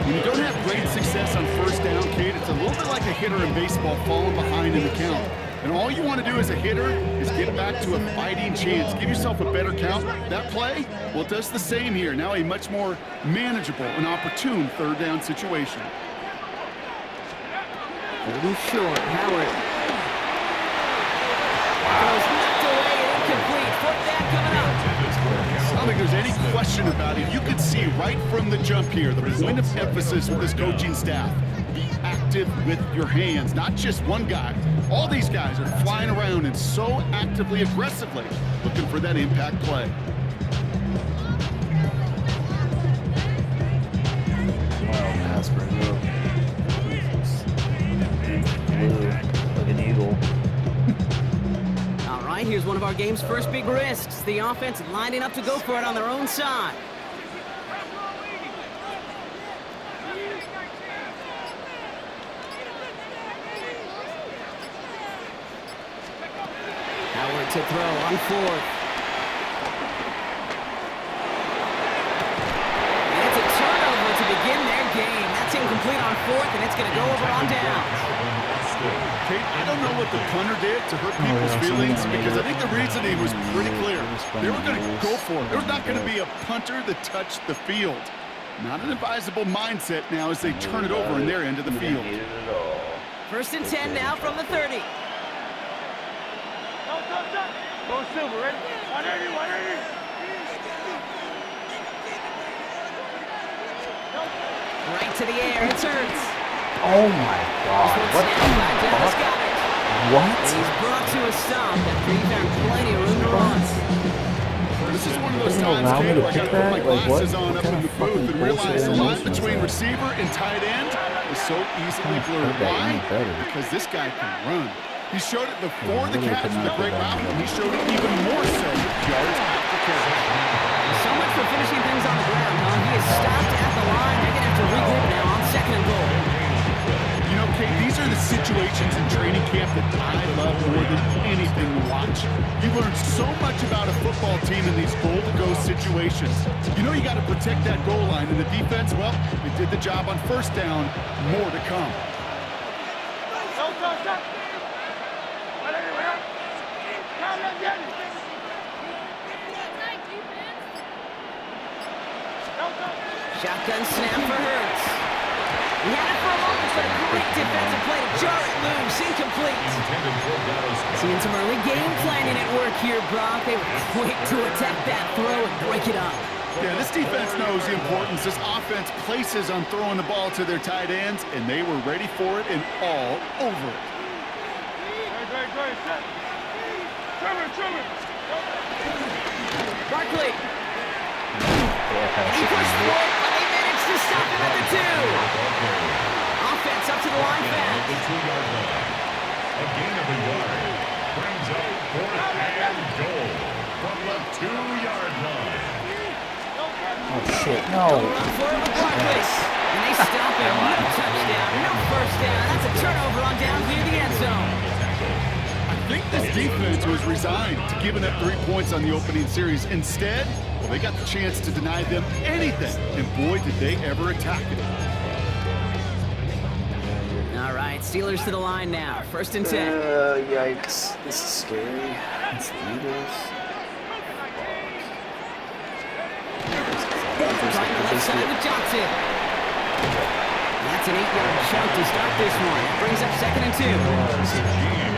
When you don't have great success on 1st down, Kate, it's a little bit like a hitter in baseball falling behind in the count. And all you want to do as a hitter is get back to a fighting chance. Give yourself a better count. That play, well, it does the same here. Now a much more manageable and opportune 3rd down situation. Pretty short, Howard. Goes knocked away and incomplete. 4th down coming up. I don't think there's any question about it. You could see right from the jump here, the point of emphasis with this coaching staff. Be active with your hands, not just one guy. All these guys are flying around and so actively, aggressively looking for that impact play. Wow, pass for Hill. Blue, like an eagle. All right, here's one of our game's first big risks. The offense lining up to go for it on their own side. Howard to throw on 4th. And it's a turnover to begin their game. That's incomplete on 4th, and it's going to go over on downs. Kate, I don't know what the punter did to hurt people's feelings because I think the reasoning was pretty clear. They were going to go for it. There was not going to be a punter that touched the field. Not an advisable mindset now as they turn it over in their end of the field. 1st and 10 now from the 30. Go Silver, ready? 180, 180. Right to the air, it's Hurts. Oh my God! What the Dallas fuck? got it. What? He's brought to a stop after he found plenty of room to run. This is one of those Doesn't times, allow me Kate, to where I pick got to put my that? Like, what? glasses on What up kind in of the booth fucking and realize bullshit the line animation is between that? receiver and tight end is so easily blurred. put that Why? any better. Because this guy can run. He showed it before the really catch could with a not great put that route, any and he showed it even more so yards after catch. So much for finishing things on the ground, huh? He is stopped at the line. They're going to have to regroup now on 2nd and goal. You know, Kate, these are the situations in training camp that I love more than anything to watch. You learn so much about a football team in these goal-to-go situations. You know you got to protect that goal line, and the defense, well, they did the job on 1st down. More to come. Shotgun snap for Hurts. He had it for a moment, but a great defensive play to jar it loose. Incomplete. Seeing some early game planning at work here, Brock. They were quick to attack that throw and break it up. Yeah, this defense knows the importance this offense places on throwing the ball to their tight ends, and they were ready for it and all over it. Barkley. He pushed for it, but they managed to stop him at the 2. Offense up to the line fast. A gain of a yard brings up 4th and goal from the 2-yard line. Oh shit, no. Run for it with Barkley. And they stop him. No touchdown, no first down. That's a turnover on down near the end zone. I think this defense was resigned to giving up 3 points on the opening series. Instead, well, they got the chance to deny them anything, and boy, did they ever attack it. All right, Steelers to the line now. 1st and 10. Yikes. This is scary. It's the Eagles. Right to the left side with Johnson. That's an 8-yard chunk to start this one. That brings up 2nd and 2.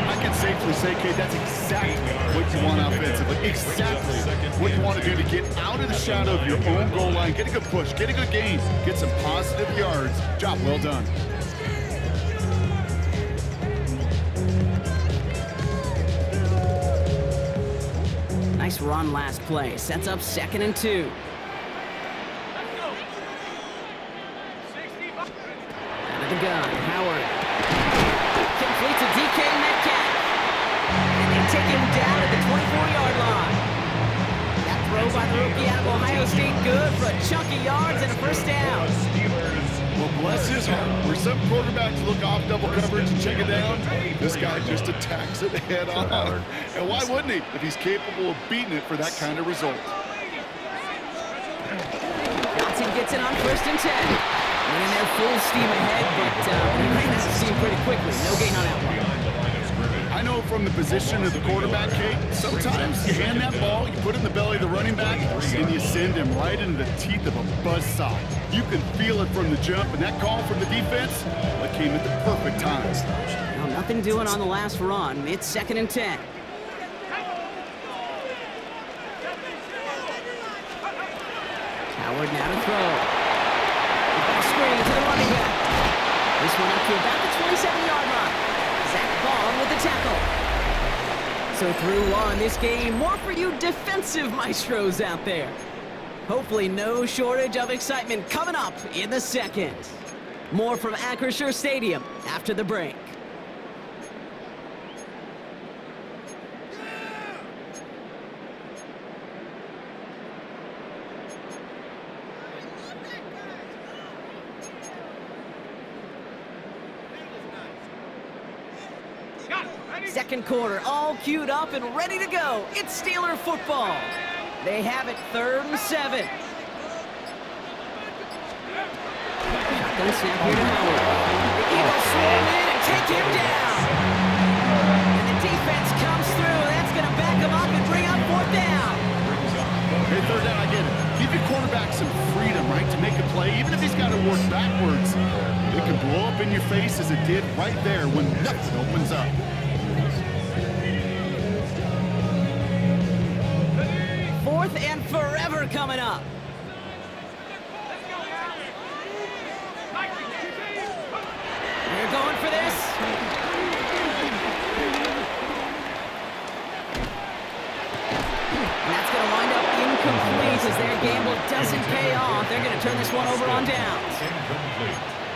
I can safely say, Kate, that's exactly what you want offensively. Exactly what you want to do to get out of the shadow of your own goal line, get a good push, get a good gain, get some positive yards. Job well done. Nice run last play. Sets up 2nd and 2. Out of the gun, Howard. Complete to DK Metcalf. And they take him down at the 24-yard line. That throw by the rookie out of Ohio State good for a chunk of yards and a first down. Well, bless his heart. Where some quarterbacks look off double coverage and check it down, this guy just attacks it head on. And why wouldn't he if he's capable of beating it for that kind of result? Johnson gets it on 1st and 10. Running there full steam ahead, but he ran that seam pretty quickly. No gain on that one. I know from the position of the quarterback, Kate, sometimes you hand that ball, you put it in the belly of the running back, and you send him right into the teeth of a buzzsaw. You can feel it from the jump, and that call from the defense, that came at the perfect time. Well, nothing doing on the last run. It's 2nd and 10. Howard now to throw. Screen to the running back. This one up to about the 27-yard line. Zach Bond with the tackle. So through one this game, more for you defensive maestros out there. Hopefully no shortage of excitement coming up in the 2nd. More from Acrisure Stadium after the break. Second quarter, all queued up and ready to go. It's Steeler football. They have it 3rd and 7. Shotgun snap here to Howard. The Eagles swarm in and take him down. And the defense comes through. That's going to back him up and bring up 4th down. Okay, 3rd down, I get it. Give your quarterback some freedom, right, to make a play, even if he's got to work backwards. It can blow up in your face as it did right there when nothing opens up. 4th and forever coming up. They're going for this. And that's going to wind up incomplete as their gamble doesn't pay off. They're going to turn this one over on downs.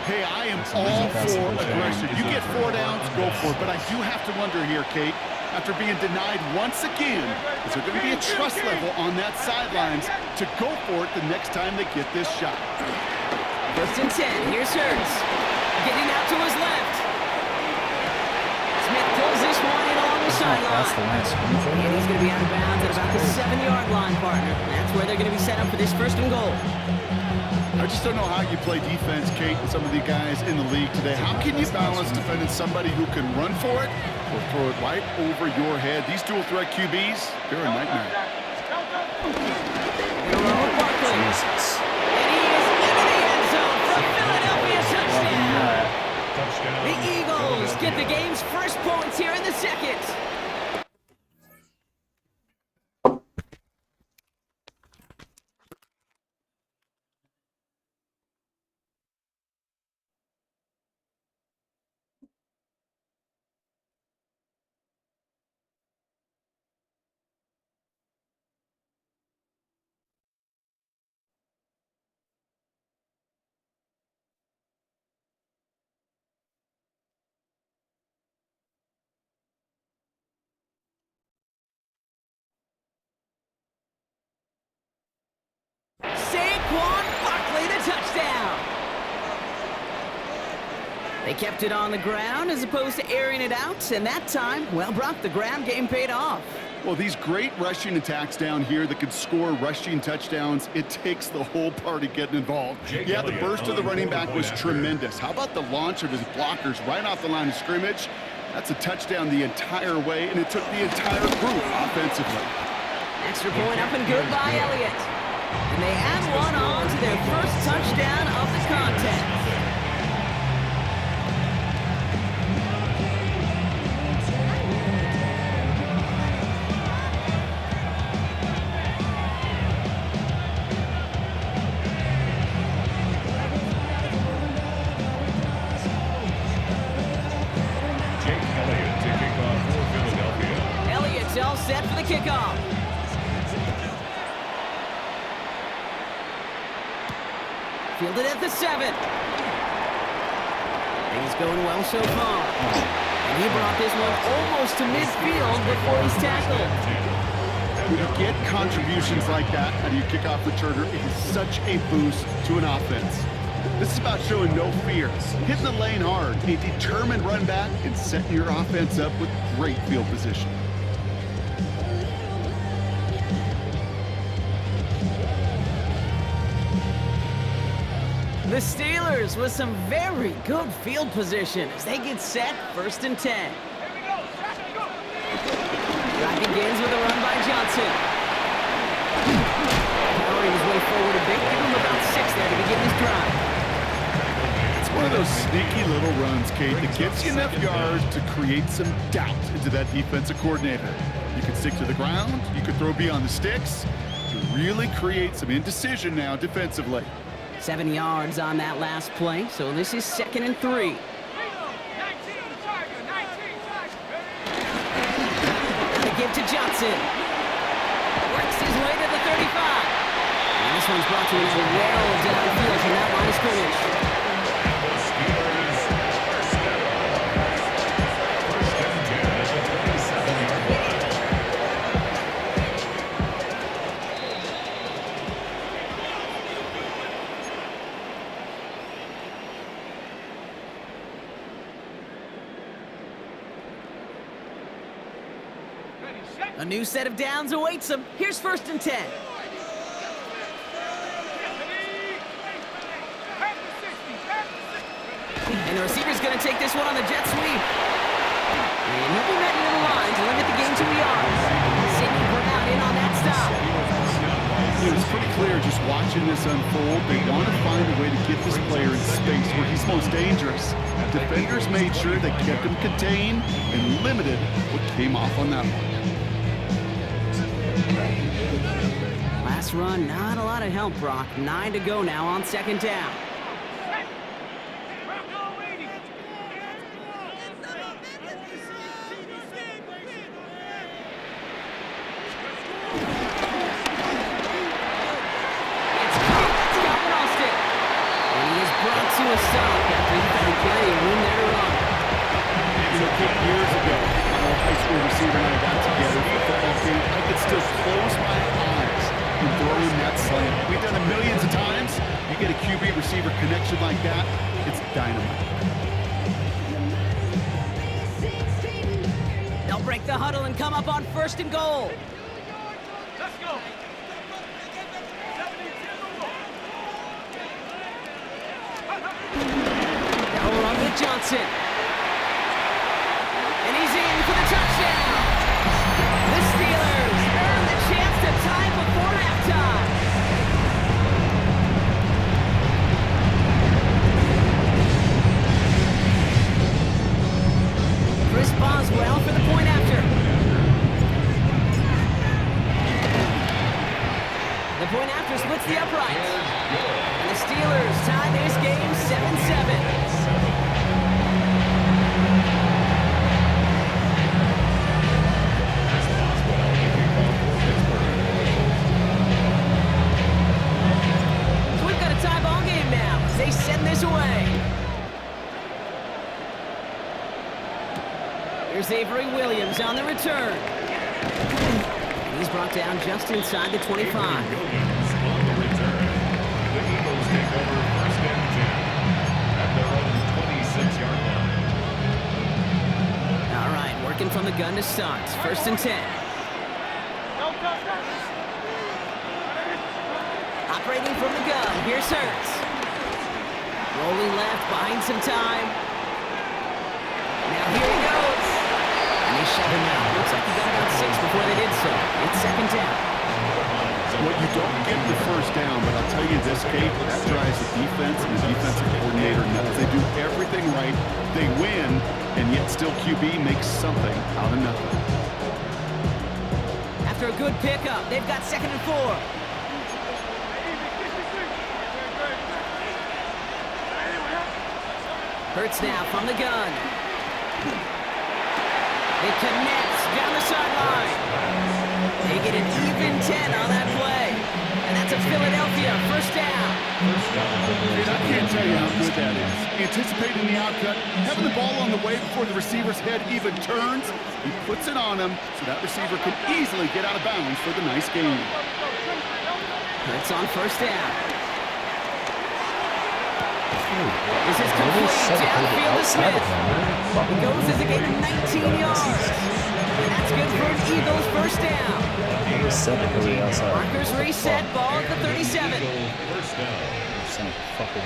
Hey, I am all for aggression. You get 4 downs, go for it. But I do have to wonder here, Kate, after being denied once again, is there going to be a trust level on that sidelines to go for it the next time they get this shot? 1st and 10. Here's Hurts. Getting out to his left. Smith pulls this one in along the sideline. And he's going to be out of bounds at about the 7-yard line, partner. That's where they're going to be set up for this 1st and goal. I just don't know how you play defense, Kate, and some of the guys in the league today. How can you balance defending somebody who can run for it or throw it right over your head? These dual threat QBs, they're a nightmare. Jesus. And he is in touchdown. Touchdown. The Eagles get the game's first points here in the second. Saquon Barkley, the touchdown. They kept it on the ground as opposed to airing it out, and that time, well, Brock, the ground game paid off. Well, these great rushing attacks down here that could score rushing touchdowns, it takes the whole party getting involved. Yeah, the burst of the running back was tremendous. How about the launch of his blockers right off the line of scrimmage? That's a touchdown the entire way, and it took the entire group offensively. Extra point up and good by Elliott. And they add one on to their first touchdown of the contest. Elliott's all set for the kickoff. Fielded at the 7. Things going well so far. And he brought this one almost to midfield before he's tackled. When you get contributions like that out of your kickoff returner, it is such a boost to an offense. This is about showing no fears, hitting the lane hard, a determined run back, and setting your offense up with great field position. The Steelers with some very good field position as they get set, 1st and 10. Drive begins with a run by Johnson. Powering his way forward a bit, give him about 6 there to begin his drive. It's one of those sneaky little runs, Kate, that gets you enough yards to create some doubt into that defensive coordinator. You can stick to the ground, you can throw beyond the sticks, to really create some indecision now defensively. 7 yards on that last play, so this is 2nd and 3. The give to Johnson. Works his way to the 35. And this one's brought to him well downfield from that line of scrimmage. A new set of downs awaits them. Here's 1st and 10. And the receiver's going to take this one on the jet sweep. And he'll be ready to the line to limit the game to yards. Sidney Brown in on that stop. It was pretty clear just watching this unfold. They want to find a way to get this player in space where he's most dangerous. Defenders made sure they kept him contained and limited what came off on that one. Last run, not a lot of help, Brock. 9 to go now on 2nd down. To a stop after he found plenty of room there to run. You know, years ago, when a high school receiver and I got together for a football game, I could still close my eyes and throw in that slant. We've done it millions of times. You get a QB receiver connection like that, it's dynamite. They'll break the huddle and come up on 1st and goal. Let's go. They'll run with Johnson. And he's in for the touchdown. The Steelers earn the chance to tie before halftime. hits the upright. And the Steelers tie this game 7-7. So we've got a tie ball game now as they send this away. Here's Avery Williams on the return. He's brought down just inside the 25. On the return, the Eagles take over first and 10 at their own 26-yard line. All right, working from the gun to start. First and 10. Operating from the gun. Here's Hurts. Rolling left, buying some time. Now here he goes. And they shut him out. Looks like he got about 6 before they did so. It's second down. Well, you don't get the first down, but I'll tell you this, Kate, that drives the defense and the defensive coordinator nuts. They do everything right. They win, and yet still QB makes something out of nothing. After a good pickup, they've got second and 4. Hurts now from the gun. It connects down the sideline. They get an even 10 on that play. And that's a Philadelphia first down. And I can't tell you how good that is. Anticipating the outcut, having the ball on the way before the receiver's head even turns, he puts it on him so that receiver can easily get out of bounds for the nice gain. Hurts on first down. This is complete downfield to Smith. He goes as a gain of 19 yards. And that's good for an Eagles first down. Markers reset, ball at the 37. First down. Fuck it,